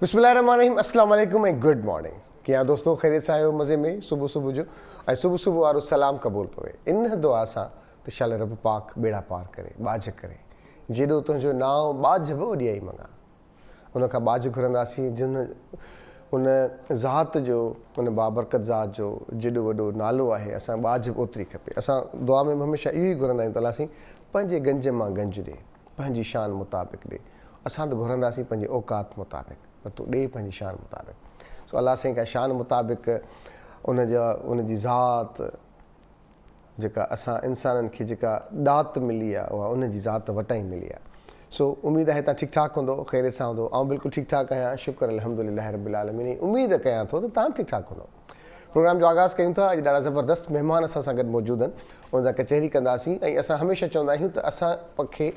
बिस्मिल्लाहिर्रहमानिर्रहीम, अस्सलाम वालेकुम ऐं गुड मॉर्निंग। कीअं दोस्तों, ख़ैरियत सां आहियो मज़े में? सुबुह सुबुह जो ऐं सुबुह वारो सलाम क़बूल पवे इन दुआ सां त शाल रब पाक बेड़ा पार करे, बाज करे। जेॾो तुंहिंजो नाव बाज बि ओॾी मङा, उनखां बाज घुरंदासीं जिन उन ज़ात जो, उन बाबरकत ज़ात जो जेॾो वॾो नालो आहे। असां बाज बि ओतिरी खपे। असां दुआ में हमेशह इहो ई घुरंदा आहियूं, तलासीं पंहिंजे गंज मां गंज ॾे, पंहिंजी शान मुताबिक़ ॾे। असां त घुरंदासीं पंहिंजे औकात मुताबिक़, पर तूं ॾे पंहिंजी शान मुताबिक़। सो अलाह साईं का शान मुताबिक़ उनजी ज़ात जेका असां इंसाननि खे जेका ॾात मिली आहे, उहा उनजी ज़ात वटां ई मिली आहे। सो उमेदु आहे तव्हां ठीकु ठाक हूंदो, ख़ैरियत सां हूंदो। ऐं बिल्कुलु ठीकु ठाक आहियां, शुक्र अल्हम्दुलिल्लाह रब्बिल आलमीन। उमेदु कयां थो त तव्हां ठीकु ठाक हूंदो। प्रोग्राम जो आगाज़ कयूं था। अॼु ॾाढा ज़बरदस्त महिमान असां सां गॾु मौजूदु आहिनि, उनसां कचहरी कंदासीं। ऐं असां हमेशह चवंदा आहियूं त असां खे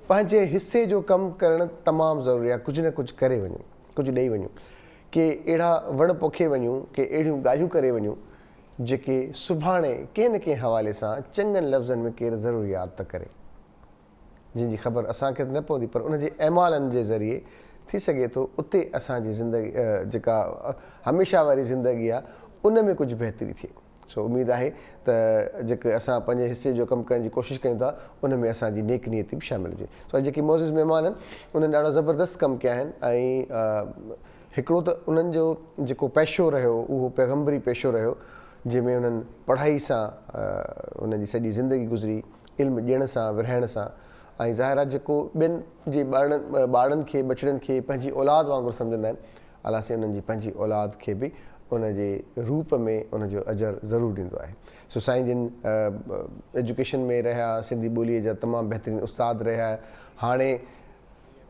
पंहिंजे हिसे जो कमु करणु तमामु ज़रूरी आहे। कुझु न कुझु करे वञूं, कुझु ॾेई वञूं, के अहिड़ा वण पोखे वञूं, के अहिड़ियूं ॻाल्हियूं करे वञूं जेके सुभाणे कंहिं न कंहिं हवाले सां चङनि लफ़्ज़नि में केरु ज़रूरु यादि त करे, जंहिंजी ख़बर असांखे न पवंदी, पर उनजे अमालनि जे ज़रिए थी सघे थो उते असांजी ज़िंदगी जेका हमेशह वारी ज़िंदगी आहे उन में कुझु बहितरी थिए। सो उमेदु आहे त जेके असां पंहिंजे हिसे जो कमु करण जी कोशिशि कयूं था, उन में असांजी नेक नियती बि शामिलु हुजे। सो जेके मोज़िज़ महिमान आहिनि उन्हनि ॾाढा ज़बरदस्त कमु कया आहिनि। ऐं हिकिड़ो त उन्हनि जो जेको पेशो रहियो उहो पैगम्बरी पेशो रहियो, जंहिंमें उन्हनि पढ़ाई सां उनजी सॼी ज़िंदगी गुज़री, इल्मु ॾियण सां विरहाइण सां। ऐं ज़ाहिर आहे जेको ॿियनि जे ॿारनि खे बचड़नि खे पंहिंजी औलाद वांगुरु सम्झंदा आहिनि, अलाह साईं उन्हनि जी पंहिंजी औलाद खे बि उनजे रूप में उनजो अजर ज़रूरु ॾींदो आहे। सो साईं जिन एजुकेशन में रहिया, सिंधी ॿोलीअ जा तमामु बहितरीनु उस्ताद रहिया। हाणे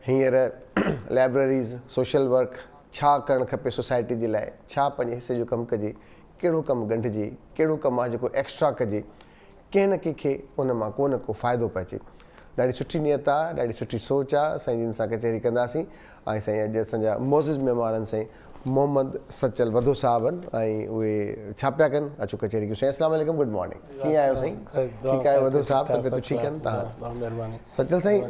हींअर लाइब्रेरीज़, सोशल वर्क छा करणु खपे सोसाइटी जे लाइ, छा पंहिंजे हिसे जो कमु कजे, कहिड़ो कमु ॻंढिजे, कहिड़ो कमु आहे जेको एक्स्ट्रा कजे, कंहिं न कंहिंखे उन मां को न को फ़ाइदो पहुचे। ॾाढी सुठी नियत आहे, ॾाढी सुठी सोच आहे। साईं जिन सां कचहरी कंदासीं। ऐं साईं अॼु असांजा मोज़िज़ महिमान आहिनि साईं मोहम्मद सचल वधो साहब आहिनि। ऐं उहे छा पिया कनि, अचो कचहरी कयूं। साईं अस्सलाम वालेकुम, गुड मॉर्निंग। कीअं आहियो साईं? ठीकु आहियो वधो साहब? तबियतूं ठीकु आहिनि? तव्हां महिरबानी। सचल साईं,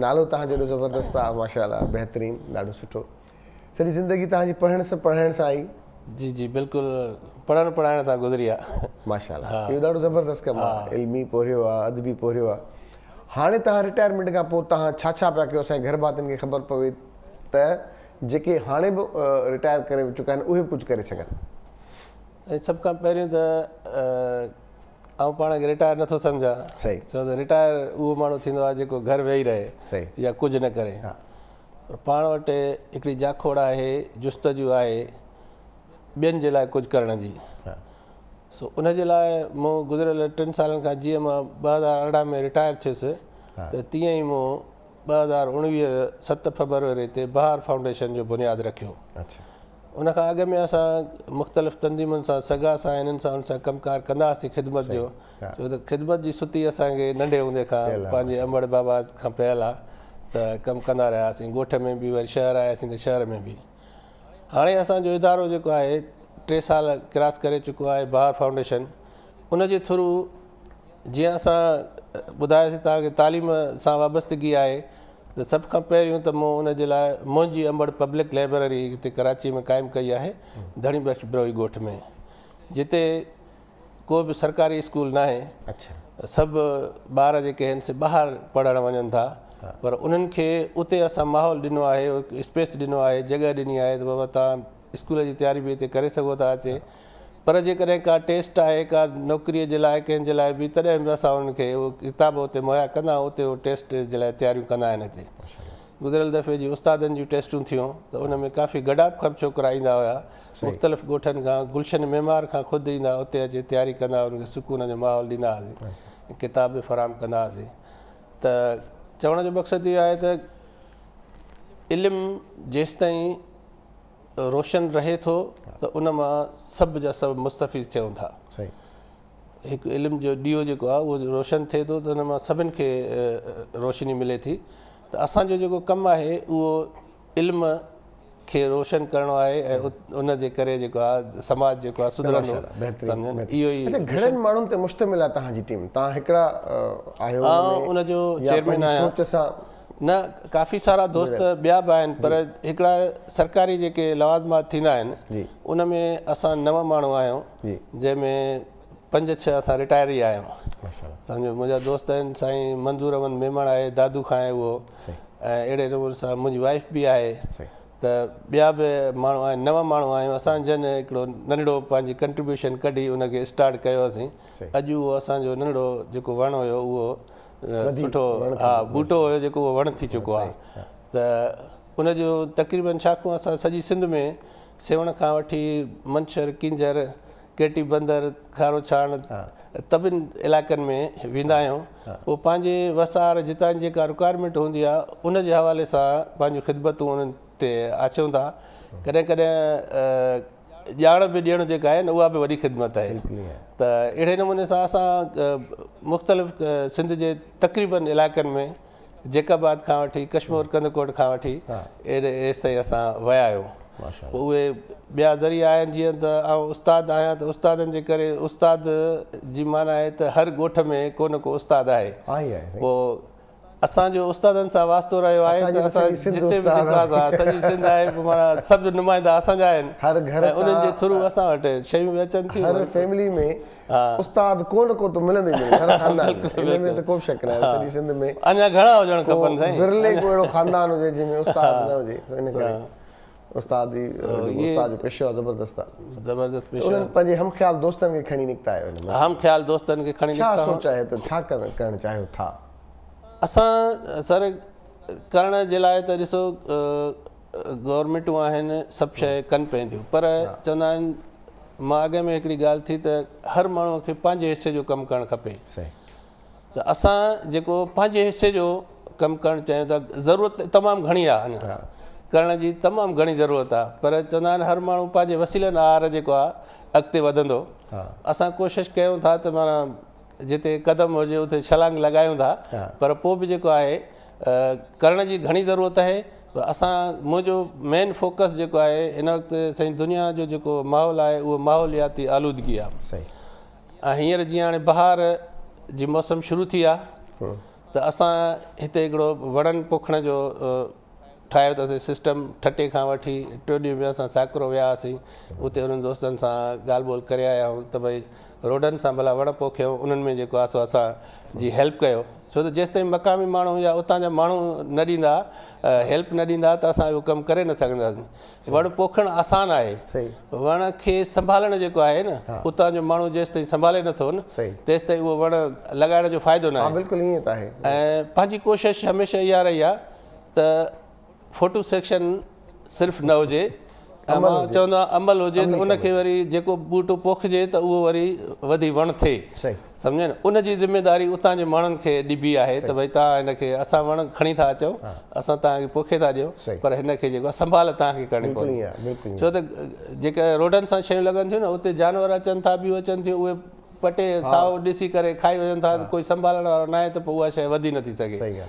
नालो तव्हांजो एॾो ज़बरदस्त आहे, माशाअल्लाह, बहितरीनु, ॾाढो सुठो। सॼी ज़िंदगी तव्हांजी पढ़ाइण सां आई? जी जी बिल्कुलु, पढ़ाइण सां गुज़री आहे, माशाअल्लाह। इहो ॾाढो ज़बरदस्त कमु आहे। इल्मी पढ़ियो आहे, अदबी पढ़ियो आहे। हाणे तव्हां रिटायरमेंट खां पोइ तव्हां छा छा पिया कयो, असांजे घर भातियुनि खे ख़बर पवे त जेके हाणे बि रिटायर करे चुका आहिनि उहे कुझु करे सघनि? सभु खां पहिरियों त आउं पाण खे रिटायर नथो सम्झां। सही। छो त रिटायर उहो माण्हू थींदो आहे जेको घरु वेही रहे, सही, या कुझु न करे। पाण वटि हिकिड़ी जाखोड़ आहे, जुस्तजू आहे ॿियनि जे लाइ कुझु करण जी। सो उनजे लाइ मूं गुज़िरियल 3 सालनि खां, जीअं मां 2018 में रिटायर थियुसि, त तीअं ई मूं 2019 7 फरवरी ते बहार फाउंडेशन जो बुनियादु रखियो। उनखां अॻु में असां मुख़्तलिफ़ तंज़ीमुनि सां, सगा सां, इन्हनि सां उन सां कमकार कंदा हुआसीं ख़िदमत जो। छो त ख़िदमत जी सुती असांखे नंढे हूंदे खां पंहिंजे अमड़ बाबा खां पियल आहे, त कमु कंदा रहियासीं। ॻोठ में बि, वरी शहर आयासीं त शहर में बि। हाणे असांजो इदारो जेको आहे 3 साल क्रॉस करे चुको आहे, बहार फाउंडेशन। उनजे थ्रू जीअं असां ॿुधायोसीं तव्हांखे तालीम सां वाबस्तगी आहे, त सभ खां पहिरियों त मूं उनजे लाइ मुंहिंजी अमड़ पब्लिक लाइब्रेरी हिते कराची में क़ाइमु कई आहे, धणी बख़्श ब्रोई ॻोठ में, जिते को बि सरकारी स्कूल न आहे। सभु ॿार जेके आहिनि से ॿाहिरि पढ़णु वञनि था, पर उन्हनि खे उते असां माहौल ॾिनो आहे, स्पेस ॾिनो आहे, जॻह ॾिनी आहे त बाबा तव्हां स्कूल जी तयारी बि हिते करे सघो था अचे। पर जेकॾहिं का टेस्ट आहे, का नौकरीअ जे लाइ, कंहिंजे लाइ बि, तॾहिं बि असां उनखे उहो किताब उते मुहैया कंदा आहियूं, उते उहो टेस्ट जे लाइ तयारियूं कंदा आहिनि हिते। गुज़िरियल दफ़े जी उस्तादनि जूं टेस्टूं थियूं, त उन में काफ़ी गडाप खप छोकिरा ईंदा हुआ, मुख़्तलिफ़ ॻोठनि खां। गुलशन मेमार खां ख़ुदि ईंदा, उते अची तयारी कंदा, उनखे सुकून जो माहौल ॾींदा हुआसीं, किताब बि फ़राहम कंदा हुआसीं। त चवण जो मक़सदु इहो आहे त इल्मु जेसिताईं रोशन रहे थो, त उन मां सभु जा सभु मुस्तफ़ीज़ थियनि था। हिकु इल्मु जो ॾीओ जेको आहे उहो रोशन थिए थो, त उन मां सभिनि खे रोशनी मिले थी। त असांजो जेको कमु आहे उहो इल्मु खे रोशन करणो आहे, ऐं उनजे करे जेको आहे समाज जेको आहे सुधरंदो। इहो ई घणनि माण्हुनि ते मुश्तमिल आहे तव्हांजी टीम? तव्हां हिकिड़ा आहियो, उनजो चेयरमैन आहियां। न काफ़ी सारा दोस्त ॿिया बि आहिनि पर हिकिड़ा सरकारी जेके लवाज़मात थींदा आहिनि उन में असां 9 माण्हू आहियूं जंहिंमें 5-6 असां रिटायर ई आहियूं। सम्झो मुंहिंजा दोस्त आहिनि साईं मंज़ूर अमन मेमण आहे, दादू खां आहे उहो, ऐं अहिड़े नमूने सां मुंहिंजी वाइफ बि आहे, त ॿिया बि माण्हू आहिनि, 9 माण्हू आहियूं असां जन हिकिड़ो नंढिड़ो पंहिंजी कंट्रीब्यूशन कढी उनखे स्टार्ट कयोसीं। अॼु उहो असांजो नंढिड़ो जेको वण हुयो उहो सुठो बूटो हुयो जेको उहो वण थी चुको आहे। त उनजो तक़रीबन शाखूं असां सॼी सिंध में सेवण खां वठी मंछर, किंजर, केटी बंदर, खारो छाण तबिन इलाइक़नि में वेंदा आहियूं। पोइ पंहिंजे वसार जितां जेका रिक्वायरमेंट हूंदी आहे उन जे हवाले सां पंहिंजूं ख़िदमतूं उन्हनि ते अचूं था। कॾहिं कॾहिं ॼाण बि ॾियण जेका आहे न उहा बि वॾी ख़िदमत आहे। त अहिड़े नमूने सां असां मुख़्तलिफ़ सिंध जे तक़रीबन इलाइक़नि में जैकाबाद खां वठी कश्मीर कंदकोट खां वठी एसि ताईं असां विया आहियूं। पोइ उहे ॿिया ज़रिया आहिनि जीअं त आउं उस्तादु आहियां त उस्तादनि जे करे उस्ताद जी माना आहे त हर ॻोठ में को न को उस्तादु आहे। पोइ असांजो उस्तादनि सां वास्तो रहियो आहे त असां जिते बि सॼी सिंध आहे माना सभु नुमाइंदा असांजा आहिनि, हर घर उन्हनि जे थ्रू असां वटि शयूं बि अचनि थियूं। हर फैमिली में उस्ताद को न को त मिलंदो ई मिलंदो, हर खानदान में, इन में त को शक न आहे। सॼी सिंध में अञा घणा हुजणु खपनि साईं, विरले को अहिड़ो खानदान हुजे जंहिंमें उस्ताद न हुजे। इन करे उस्ताद जो पेशो आहे, ज़बरदस्त आहे, ज़बरदस्त पेशो। उन्हनि पंहिंजे हम ख़्याल दोस्तनि खे खणी निकिता आहियो, हम ख़्याल दोस्तनि खे खणी छा सोच आहे त छा करणु चाहियो था? असां सर करण जे लाइ त ॾिसो गवर्नमेंटूं आहिनि सभु शइ कनि पवनि थियूं, पर चवंदा आहिनि मां अॻे में हिकिड़ी ॻाल्हि थी त हर माण्हूअ खे पंहिंजे हिसे जो कमु करणु खपे। त असां जेको पंहिंजे हिसे जो कमु करणु चाहियूं था, ज़रूरत तमामु घणी आहे, अञा करण जी तमामु घणी ज़रूरत आहे, पर चवंदा आहिनि हर माण्हू पंहिंजे वसीलनि आहार जेको आहे अॻिते वधंदो। असां कोशिशि कयूं था त माना जिते क़दम हुजे उते छलांग लॻायूं था, पर पोइ बि जेको आहे करण जी घणी ज़रूरत आहे। मुंहिंजो मेन फोकस जेको आहे हिन वक़्तु साईं दुनिया जो जेको माहौल आहे उहो माहौलियाती आलूदगी आहे। ऐं हींअर जीअं हाणे बहार जी मौसम शुरू थी आहे त असां हिते हिकिड़ो वणनि पोखण जो ठाहियो अथसीं सिस्टम। ठटे खां वठी टियों में असां साकरो विया हुआसीं, उते उन्हनि दोस्तनि सां ॻाल्हि ॿोल करे आया आहियूं त भई रोडनि सां भला वण पोखियूं, उन्हनि में जेको आहे सो असांजी हेल्प कयो। छो त जेसि ताईं मक़ामी माण्हू या उतां जा माण्हू न ॾींदा, हेल्प न ॾींदा त असां इहो कमु करे न सघंदासीं। वण पोखणु आसानु आहे, वण खे संभालणु जेको आहे न उतां जो माण्हू जेसि ताईं संभाले नथो न तेसि ताईं उहो वण लॻाइण जो फ़ाइदो न आहे। बिल्कुलु ईअं त आहे। ऐं पंहिंजी कोशिशि हमेशह इहा रही आहे त फोटो सेक्शन सिर्फ़ु न हुजे, मां चवंदो आहियां अमल हुजे त उनखे वरी जेको बूटो पोखिजे त उहो वरी वधी वण थिए, सम्झे न। उनजी ज़िमेदारी उतां जे माण्हुनि खे ॾिबी आहे त भई तव्हां हिनखे, असां वण खणी था अचूं, असां तव्हांखे पोखे था ॾियूं, पर हिनखे जेको आहे संभाल तव्हांखे करणी पवंदी। छो त जेके रोडनि सां शयूं लॻनि थियूं न उते जानवर अचनि था, ॿियूं अचनि थियूं, उहे पटे साओ ॾिसी करे खाई वञनि था, कोई संभालण वारो न आहे त पोइ उहा शइ वधी नथी सघे।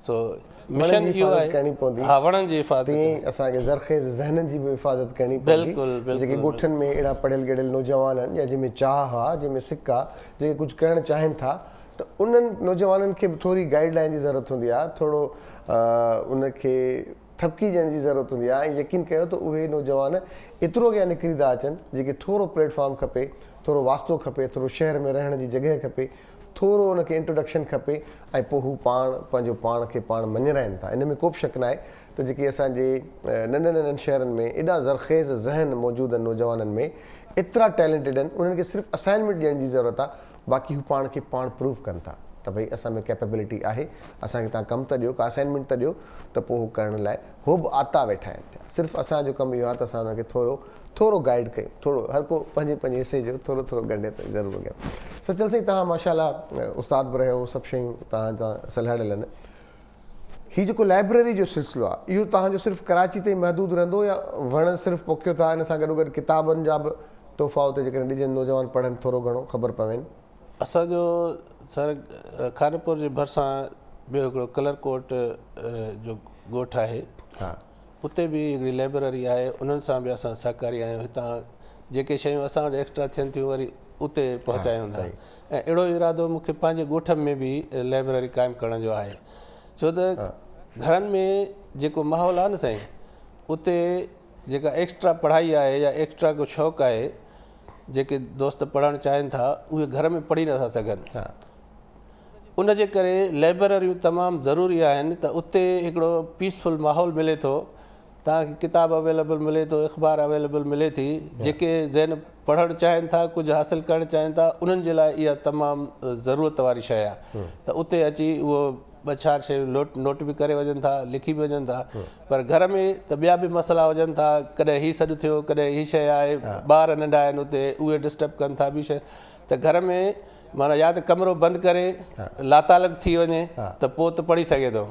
सो मिशन इहो आहे करणी पवंदी, हा वणनि जी हिफ़ाज़त। तीअं असांखे ज़रख़ेज़ ज़हननि जी बि हिफ़ाज़त करणी पवंदी। बिल्कुलु जेके ॻोठनि में अहिड़ा पढ़ियल गढ़ियल नौजवान आहिनि या जंहिंमें चाह आहे, जंहिंमें सिक आहे, जेके कुझु करणु चाहिनि था, त उन्हनि नौजवाननि खे बि थोरी गाइडलाइन जी ज़रूरत हूंदी आहे, थोरो उनखे थपकी ॾियण जी ज़रूरत हूंदी आहे। ऐं यकीन कयो त उहे नौजवान एतिरो अॻियां निकिरी था अचनि जेके थोरो प्लेटफॉर्म खपे, थोरो वास्तो खपे, थोरो शहर में रहण जी जॻह खपे, थोरो उनखे इंट्रोडक्शन खपे, ऐं पोइ हू पंहिंजो पाण खे पाण मञराइनि था। इन में को बि शक न आहे त जेके असांजे नंढनि नंढनि शहरनि में एॾा ज़रख़ेज़ ज़हन मौजूदु आहिनि नौजवाननि में, एतिरा टैलेंटेड आहिनि, उन्हनि खे सिर्फ़ु असाइनमेंट ॾियण जी ज़रूरत आहे, बाक़ी हू पाण खे पाण प्रूव कनि था त भई असां में कैपेबिलिटी आहे, असांखे तव्हां कमु त ॾियो, का असाइनमेंट त ॾियो, त पोइ हू करण लाइ हू बि आता वेठा आहिनि। सिर्फ़ु असांजो कमु इहो आहे त असां हुनखे थोरो गाइड कयूं, थोरो हर को पंहिंजे हिसे जो थोरो ॻंढे त ज़रूरु कयूं। सचल साईं तव्हां माशाल्लाह उस्ताद बि रहियो, सभु शयूं तव्हां सलाह ॾियनि। हीउ जेको लाइब्रेरी जो सिलसिलो आहे इहो तव्हांजो सिर्फ़ु कराची ताईं महदूदु रहंदो या वण सिर्फ़ु पोखियो था, हिन सां गॾोगॾु किताबनि जा बि तोहफ़ा उते जेकॾहिं ॾिजनि, नौजवान पढ़नि, थोरो घणो ख़बर पवनि? असांजो सर खानपुर जे भरिसां ॿियो हिकिड़ो कलरकोट जो ॻोठु आहे, उते बि हिकिड़ी लाइब्रेरी आहे, उन्हनि सां बि असां सहकारी आहियूं। हितां जेके शयूं असां वटि एक्स्ट्रा थियनि थियूं वरी उते पहुचायूं था। ऐं अहिड़ो इरादो मूंखे पंहिंजे ॻोठ में बि लाइब्रेरी क़ाइमु करण जो आहे, छो त घरनि में जेको माहौल आहे न साईं, उते जेका एक्स्ट्रा पढ़ाई आहे या एक्स्ट्रा को शौक़ु आहे, जेके दोस्त पढ़णु चाहिनि था उहे घर में पढ़ी नथा सघनि। उन जे करे लाइब्रेरियूं तमामु ज़रूरी आहिनि, त उते हिकिड़ो पीसफुल माहौल मिले थो, तव्हांखे किताब अवेलेबल मिले थो, अख़बार अवेलेबल मिले थी। जेके ज़हन पढ़णु चाहिनि था, कुझु हासिलु करणु चाहिनि था, उन्हनि जे लाइ इहा तमामु ज़रूरत वारी शइ आहे। त उते अची उहो ॿ चारि शयूं नोट बि करे वञनि था, लिखी बि वञनि था। पर घर में त ॿिया बि मसइला हुजनि था, कॾहिं हीउ सॾु थियो, कॾहिं हीअ शइ आहे, ॿार नंढा आहिनि उते, उहे डिस्टर्ब कनि था ॿी शइ। त घर में माना या त कमिरो बंदि करे लातालग थी वञे त पोइ त पढ़ी सघे थो।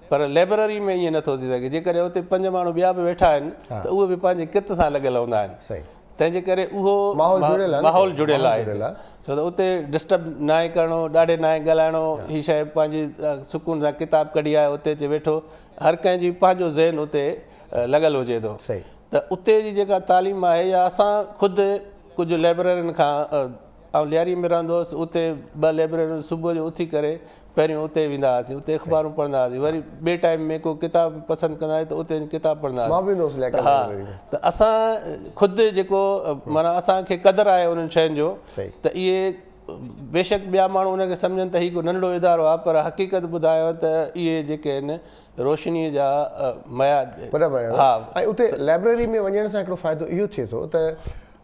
पर लाइब्रेरी में ईअं नथो थी सघे। जेकॾहिं उते 5 माण्हू ॿिया बि वेठा आहिनि त उहे बि पंहिंजे कित सां लॻियल हूंदा आहिनि। तंहिंजे करे उहो माहौल जुड़ियल आहे, छो त उते डिस्टर्ब न आहे करिणो, ॾाढे न आहे ॻाल्हाइणो। हीअ शइ पंहिंजी सुकून सां किताब कढी आहे, उते अची वेठो, हर कंहिंजी पंहिंजो ज़हन उते लॻल हुजे थो। त उते जी जेका तालीम आहे, या असां ख़ुदि कुझु लाइब्रेरियुनि खां, ऐं लियारी में रहंदो हुउसि, उते 2 लाइब्रेरियूं सुबुह जो उथी करे पहिरियों उते वेंदा हुआसीं, उते अख़बारूं पढ़ंदा हुआसीं। वरी ॿिए टाइम में को किताब पसंदि कंदा हुआसीं त उते किताब पढ़ंदा हुआसीं। हा, त असां ख़ुदि जेको माना असांखे क़दुरु आहे उन्हनि शयुनि जो, त इहे बेशक ॿिया माण्हू उनखे सम्झनि त हीउ को नंढिड़ो इदारो आहे, पर हक़ीक़त ॿुधायो त इहे जेके आहिनि रोशनीअ जा मयार। हा, ऐं उते लाइब्रेरी में वञण सां हिकिड़ो फ़ाइदो इहो थिए थो त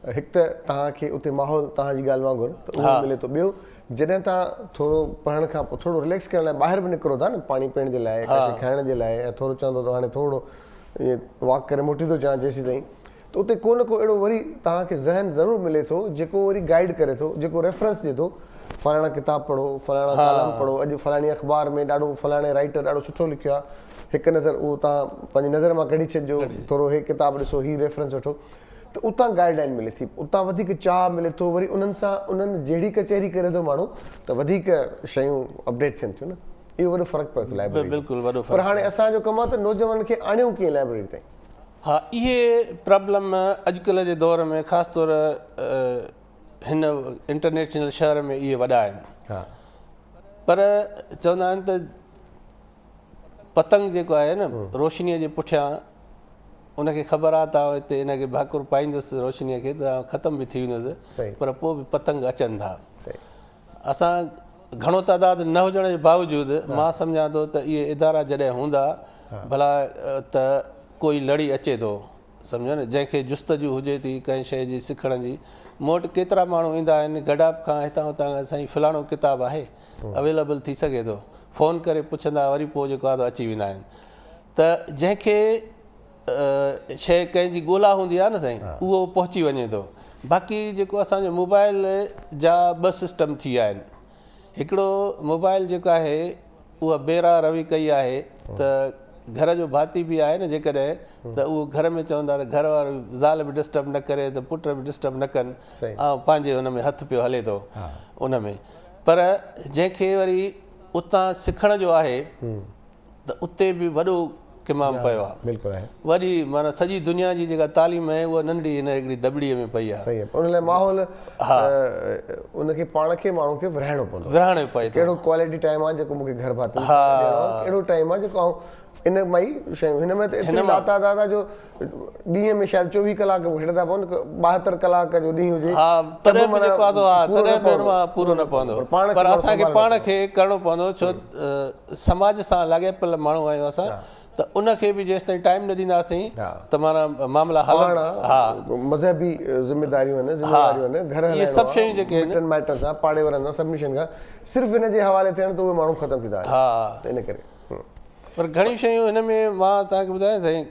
हिकु त तव्हांखे उते माहौल तव्हांजी ॻाल्हि वांगुरु त उहो मिले थो। ॿियो, जॾहिं तव्हां थोरो पढ़ण खां पोइ थोरो रिलैक्स करण लाइ ॿाहिरि बि निकिरो था न, पाणी पीअण जे लाइ, कुझु खाइण जे लाइ, ऐं थोरो चवंदो त हाणे थोरो ईअं वॉक करे मोटी थो अचां जेसीं ताईं, त उते को न को अहिड़ो वरी तव्हांखे ज़हन ज़रूरु मिले थो जेको वरी गाइड करे थो, जेको रेफरेंस ॾिए थो। फलाणा किताब पढ़ो, फलाणा कालम पढ़ो, अॼु फलाणी अख़बार में ॾाढो फलाणे राइटर ॾाढो सुठो लिखियो आहे, हिकु नज़र उहो तव्हां पंहिंजी नज़र मां कढी छॾिजो, थोरो हे किताब ॾिसो, हीउ रेफरेंस वठो। त उतां गाइडलाइन मिले थी, उतां वधीक चाह मिले थो। वरी उन्हनि सां उन्हनि जहिड़ी कचहरी करे थो माण्हू, त वधीक शयूं अपडेट थियनि थियूं न। इहो वॾो फ़र्क़ु पियो थो लाइब्रेरी। बिल्कुलु वॾो। पर हाणे असांजो कमु आहे त नौजवाननि खे आणियूं कीअं लाइब्रेरी ताईं। हा, इहे प्रॉब्लम अॼुकल्ह जे दौर में ख़ासि तौर हिन इंटरनेशनल शहर में इहे वॾा आहिनि। पर चवंदा आहिनि त पतंग जेको आहे न, रोशनीअ जे पुठियां उनखे ख़बर आहे त हिते हिनखे भाकुर पाईंदुसि रोशनीअ खे त ख़तमु बि थी वेंदुसि, पर पोइ बि पतंग अचनि था। असां घणो तइदाद न हुजण जे बावजूदि मां सम्झां थो त इहे इदारा जॾहिं हूंदा भला त कोई लड़ी अचे थो, सम्झो न, जंहिंखे जुस्तजू हुजे थी कंहिं शइ जी सिखण जी। मूं वटि केतिरा माण्हू ईंदा आहिनि गडाप खां, हितां हुतां खां, साईं फलाणो किताबु आहे अवेलेबल थी सघे थो, फ़ोन करे पुछंदा, वरी पोइ जेको आहे अची वेंदा आहिनि। त जंहिंखे शइ कंहिंजी ॻोल्हा हूंदी आहे न साईं, उहो पहुची वञे थो। बाक़ी जेको असांजो मोबाइल जा 2 सिस्टम थी विया आहिनि। हिकिड़ो मोबाइल जेको आहे उहा बेरा रवी कई आहे त घर जो भाती बि आहे न, जेकॾहिं त उहो घर में चवंदा त घर वारो ज़ाल बि डिस्टर्ब न करे, त पुट बि डिस्टर्ब न कनि, ऐं पंहिंजे हुन में हथु पियो हले थो उन में। पर जंहिंखे वरी उतां सिखण जो आहे त उते बि वॾो किमाम पियो आहे। बिल्कुलु आहे। वरी माना सॼी दुनिया जी जेका तालीम आहे उहा नंढी हिन हिकिड़ी दॿड़ीअ में पई आहे। सही आहे। उन लाइ माहौल उनखे पाण खे माण्हू खे विरहाइणो पवंदो, विरहाइणो पए। कहिड़ो क्वालिटी टाइम आहे जेको मूंखे घर भाती, कहिड़ो टाइम आहे जेको इन मां ई शयूं। हिन में त एतिरी लाता दादा जो ॾींहं में शायदि 24 कलाक हेॾा था पवनि, 72 कलाक जो ॾींहुं हुजे, पूरो न पवंदो। पर असांखे पाण खे करिणो पवंदो, छो समाज सां लाॻापियल माण्हू आहियूं असां, त उनखे बि जेसि ताईं टाइम न ॾींदासीं त माना मामला हल। हा, मज़हबी ज़िमेदारियूं आहिनि, घर इहे सभु शयूं जेके आहिनि मिटनि माइटनि सां, पाड़े वारनि सां, सभिनी शयुनि खां सिर्फ़ु हिन जे हवाले थियण त उहे माण्हू ख़तमु थी था। हा, त इन करे पर घणियूं शयूं हिन में मां तव्हांखे ॿुधायां साईं,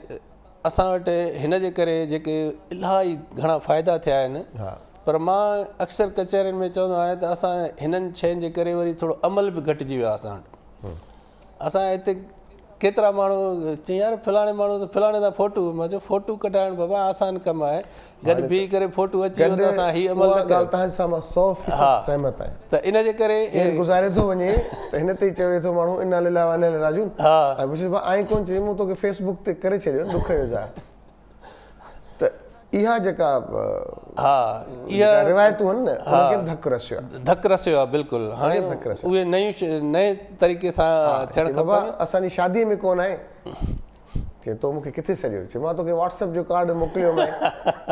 असां वटि हिन जे करे जेके इलाही घणा फ़ाइदा थिया आहिनि। पर मां अक्सर कचहरियुनि में चवंदो आहियां त असां हिननि शयुनि जे करे वरी थोरो अमल बि घटिजी वियो आहे असां वटि। असां हिते केतिरा माण्हू चई यार फलाणे माण्हू त फलाणे जा फ़ोटू, मां चयो फ़ोटू कढाइणु बाबा आसान कमु आहे, गॾु बीही करे फ़ोटू अची वियो त असां हीअ अमल न कयूं। तव्हां सां मां 100% सहमत आहियां। त इन जे करे गुज़ारे थो वञे त हिन ते चवे थो माण्हू इन लाइ वन राजू, ऐं पुछे भाउ आई कोन चई, मूं तोखे फेसबुक ते करे छॾियो ॾुख जो ज़ाहिर। त इहा जेका हा इहा रिवायतूं आहिनि न उनखे धक रसियो आहे धक रसियो आहे बिल्कुलु हाणे धक रसियो उहे नए तरीक़े सां थियणु बाबा खपनि असांजी शादीअ में कोन आहे चए तो मूंखे किथे सॼो चए मां तोखे व्हाट्सएप जो कार्ड मोकिलियो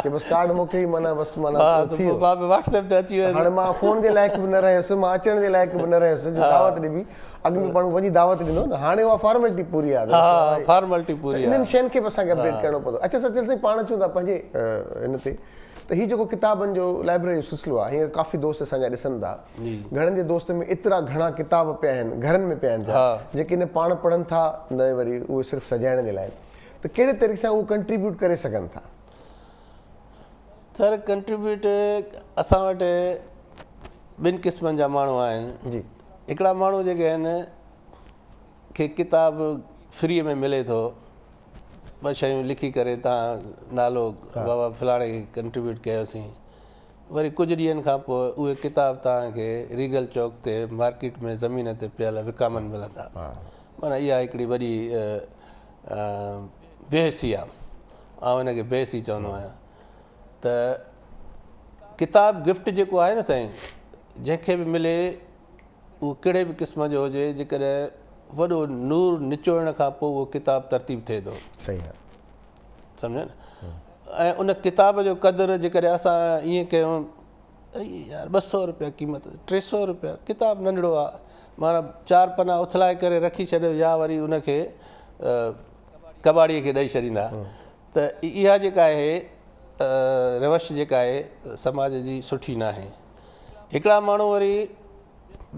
चए बसि कार्ड मोकिली माना बसि माना थी वियो। मां बि व्हाट्सएप ते अची वियुसि हाणे मां फोन जे लाइक़ु बि न रहियुसि मां अचण जे लाइक़ु बि न रहियुसि जो दावत ॾिबी अॻु में पाण वञी दावत ॾींदो न हाणे उहा फॉर्मेलिटी पूरी आहे हा फॉर्मेलिटी पूरी आहे इन्हनि शयुनि खे बि असांखे अपडेट करिणो पवंदो। अच्छा सचिन साईं पाण अचूं था पंहिंजे हिन ते त हीउ जेको किताबनि जो लाइब्रेरी जो सिलसिलो आहे हींअर काफ़ी दोस्त असांजा ॾिसनि था घणनि जे दोस्तनि में एतिरा घणा किताब पिया आहिनि घरनि में पिया आहिनि जेके न पाण पढ़नि था न वरी उहे सिर्फ़ु सजाइण जे लाइ त कहिड़े तरीक़े सां उहे कंट्रीब्यूट करे सघनि था? सर कंट्रीब्यूट असां वटि ॿिनि क़िस्मनि जा माण्हू आहिनि जी हिकिड़ा माण्हू जेके आहिनि खे किताब फ्रीअ में मिले थो ॿ शयूं लिखी करे तव्हां नालो बाबा फलाणे खे कंट्रीब्यूट कयोसीं वरी कुझु ॾींहंनि खां पोइ उहे किताब तव्हांखे रीगल चौक ते मार्केट में ज़मीन ते पियल विकामनि मिलंदा माना इहा हिकिड़ी वॾी बेहसी आहे ऐं हिनखे बेहसी चवंदो आहियां त किताब गिफ्ट जेको आहे न साईं जंहिंखे बि मिले उहो कहिड़े बि क़िस्म जो हुजे जेकॾहिं वॾो नूर निचोड़ण खां पोइ उहो किताब तरतीब थिए थो सही आहे सम्झो न ऐं उन किताब जो क़दुरु जेकॾहिं असां ईअं कयूं यार 200 रुपया क़ीमत 300 रुपया किताब नंढड़ो आहे माना 4 पना उथलाए करे रखी छॾियो या वरी उनखे कबाड़ीअ खे ॾेई छॾींदा त इहा जेका आहे रवश जेका आहे समाज जी सुठी न आहे। हिकिड़ा माण्हू वरी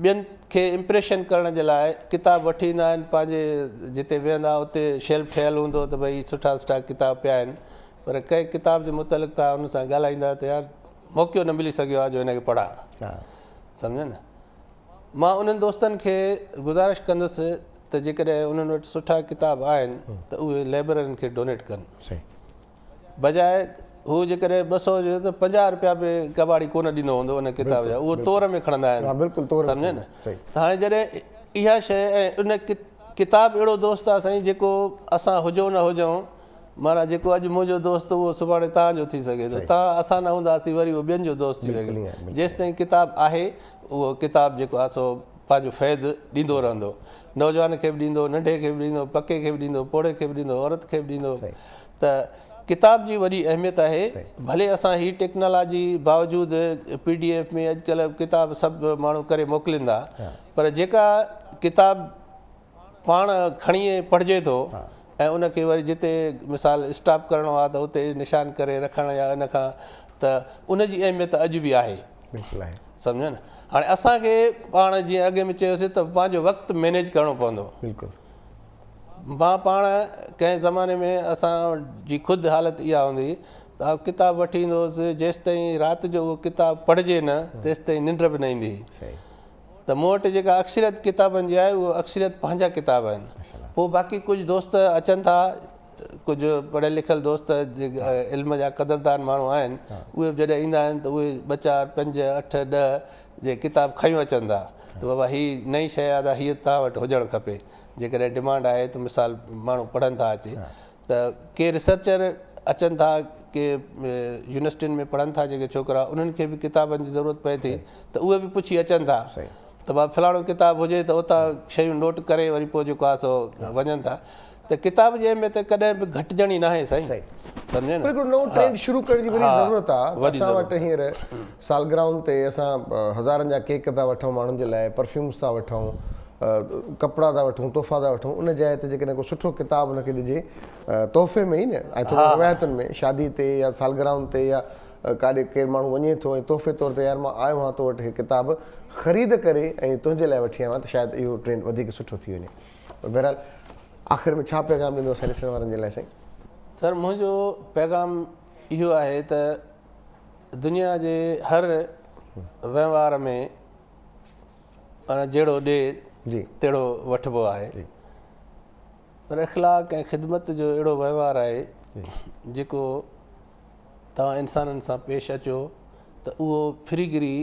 ॿियनि खे इम्प्रेशन करण जे लाइ किताब वठी ईंदा आहिनि पंहिंजे जिते वेहंदा उते शेल्फ ठहियलु हूंदो त भई सुठा सुठा किताब पिया आहिनि पर कंहिं किताब जे मुतलिक़ तव्हां हुन सां ॻाल्हाईंदा त यार मौक़ो न मिली सघियो आहे जो हिनखे पढ़ा सम्झो न। मां उन्हनि दोस्तनि खे गुज़ारिश कंदुसि त जेकॾहिं उन्हनि वटि सुठा किताब आहिनि त उहे लाइब्रेरियुनि खे डोनेट कनि बजाए हू जेकॾहिं 200 जो त 50 रुपया बि कबाड़ी कोन ॾींदो हूंदो उन किताब जा उहो तौर में खणंदा आहिनि सम्झो न। त हाणे जॾहिं इहा शइ ऐं उन किताब अहिड़ो दोस्त आहे साईं जेको असां हुजूं न हुजूं माना जेको अॼु मुंहिंजो दोस्त उहो सुभाणे तव्हांजो थी सघे थो तव्हां असां न हूंदासीं वरी उहो ॿियनि जो दोस्त थी सघे जेसि ताईं किताब आहे उहो किताब जेको आहे सो पंहिंजो फैज़ ॾींदो रहंदो नौजवान खे बि ॾींदो नंढे खे बि ॾींदो पके खे बि ॾींदो पोड़े खे बि ॾींदो औरत खे बि ॾींदो त किताब जी वॾी अहमियत आहे भले असां हीअ टेक्नोलॉजी बावजूदि PDF में अॼुकल्ह किताब सभु माण्हू करे मोकिलींदा पर जेका किताब पाण खणी पढ़िजे थो ऐं उनखे वरी जिते मिसाल स्टॉप करिणो आहे त उते निशान करे रखणु या इन खां त उनजी अहमियत अॼु बि आहे सम्झो न। हाणे असांखे पाण जीअं अॻे में चयोसीं त पंहिंजो वक़्तु मैनेज करिणो पवंदो मां पाण कंहिं ज़माने में असांजी ख़ुदि हालति इहा हूंदी त किताब वठी ईंदो हुउसि जेसि ताईं राति जो उहो किताब पढ़िजे न तेसि ताईं निंड बि न ईंदी त मूं वटि जेका अक्सरियत किताबनि जी आहे उहो अक्सरियत पंहिंजा किताब आहिनि पोइ बाक़ी कुझु दोस्त अचनि था कुझु पढ़ियल लिखियल दोस्त जेके इल्म जा क़दरदान माण्हू आहिनि उहे बि जॾहिं ईंदा आहिनि त उहे 2 4 5 8 10 जे किताब खयूं अचनि था त बाबा हीअ नई शइ आहे त हीअ तव्हां वटि हुजणु खपे जेकॾहिं डिमांड आहे त मिसाल माण्हू पढ़नि था अचे त के रिसर्चर अचनि था के यूनिवर्सिटियुनि में पढ़नि था जेके छोकिरा उन्हनि खे बि किताबनि जी ज़रूरत पए थी त उहे बि पुछी अचनि था त भाउ फलाणो किताब हुजे त उतां शयूं नोट करे वरी पोइ जेको आहे सो वञनि था त किताब जे अहमियत कॾहिं बि घटिजणी न आहे साईं सम्झे न। हिकिड़ो नओं ट्रेंड शुरू करण जी वरी ज़रूरत आहे असां वटि हींअर सालगिराउनि ते असां हज़ारनि जा केक था वठूं माण्हुनि जे लाइ परफ्यूम्स था वठूं कपिड़ा था वठूं तोहफ़ा था वठूं उन जाइ ते जेकॾहिं को सुठो किताबु हुनखे ॾिजे तोहफ़े में ई न ऐं थोरो रिवायतुनि में शादी ते या सालगिराउनि ते या काॾे केरु माण्हू वञे थो ऐं तोहफ़े तौर ते यार मां आयो आहियां तो वटि किताब ख़रीद करे ऐं तुंहिंजे लाइ वठी आयो आहियां त शायदि इहो ट्रेंड वधीक सुठो थी वञे। बहरहाल आख़िर में छा पैगाम ॾींदो असां ॾिसण वारनि जे लाइ साईं? सर मुंहिंजो पैगाम इहो आहे त दुनिया जे हर वहिंवार में जहिड़ो ॾे तहिड़ो वठिबो आहे पर इख़लाक़ ऐं ख़िदमत जो अहिड़ो वहिंवार आहे जेको तव्हां इंसाननि सां पेश अचो त उहो फ्रीगिरी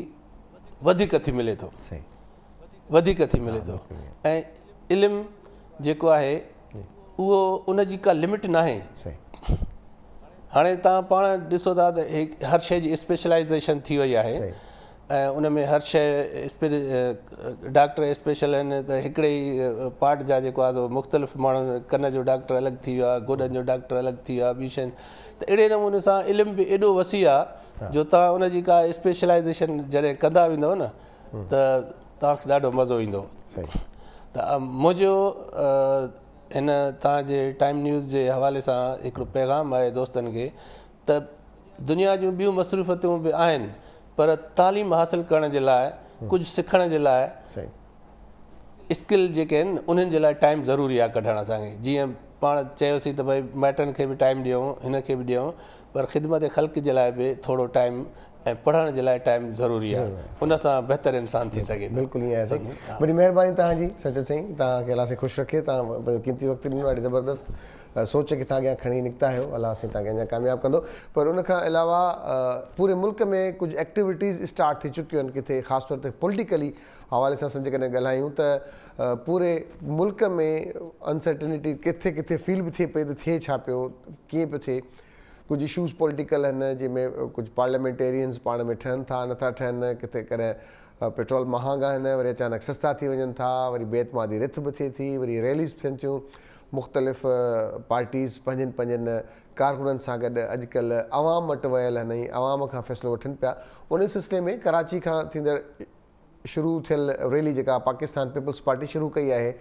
वधीक थी मिले थो वधीक थी मिले थो ऐं इल्मु जेको आहे उहो उनजी का लिमिट न आहे। हाणे तव्हां पाण ॾिसो था त हर शइ जी स्पेशलाइज़ेशन थी वई आहे सही ऐं उन में हर शइ डॉक्टर स्पेशल आहिनि त हिकिड़े ई पार्ट जा जेको आहे मुख़्तलिफ़ माण्हू कन जो डॉक्टर अलॻि थी वियो आहे गोॾनि जो डॉक्टर अलॻि थी वियो आहे ॿी शइ त अहिड़े नमूने सां इल्मु बि एॾो वसी आहे जो तव्हां उनजी का स्पेशलाइज़ेशन जॾहिं कंदा वेंदव न त तव्हांखे ॾाढो मज़ो ईंदो त मुंहिंजो हिन तव्हांजे टाइम न्यूज़ जे हवाले सां हिकिड़ो पैगाम आहे दोस्तनि खे त दुनिया जूं ॿियूं मसरूफ़ियतूं बि आहिनि पर तालीम हासिलु करण जे लाइ कुझु सिखण जे लाइ स्किल जेके आहिनि उन्हनि जे लाइ टाइम ज़रूरी आहे कढणु असांखे जीअं पाण चयोसीं त भई माइटनि खे बि टाइम ॾियूं हिन खे बि ॾियूं पर ख़िदमत ख़ल्क़ जे लाइ बि थोरो टाइम ऐं पढ़ण जे लाइ टाइम ज़रूरी आहे उन सां बहितर इंसान थी सघे बिल्कुलु ईअं आहे साईं वॾी महिरबानी तव्हांजी सच साईं तव्हांखे अलाह साईं ख़ुशि रखे तव्हां पंहिंजो क़ीमती वक़्तु ॾिनो ॾाढी ज़बरदस्त सोच खे तव्हां अॻियां खणी निकिता आहियो अलाह साईं तव्हांखे अञा कामयाबु कंदो पर उनखां अलावा पूरे मुल्क में कुझु एक्टिविटीज़ स्टार्ट थी चुकियूं आहिनि किथे ख़ासि तौर ते पॉलिटिकली हवाले सां असां जेकॾहिं ॻाल्हायूं त पूरे मुल्क में अनसर्टिनिटी किथे किथे फील बि थिए पई त थिए छा पियो कीअं पियो थिए कुछ इशूज़ पॉलिटिकल आहिनि जंहिंमें कुझु पार्लियामेंटेरियंस पाण में ठहनि था नथा ठहनि किथे कॾहिं पेट्रोल महांगा आहिनि वरी अचानक सस्ता थी वञनि था वरी बेतमादी रिथ बि थिए थी वरी रैलीज़ थियनि थियूं मुख़्तलिफ़ पार्टीज़ पंहिंजनि कारकुननि सां गॾु अॼुकल्ह आवाम वटि वियल आहिनि आवाम खां फ़ैसिलो वठनि पिया उन सिलसिले में कराची खां थींदड़ शुरू थियल रैली जेका पाकिस्तान पीपल्स पार्टी शुरू कई आहे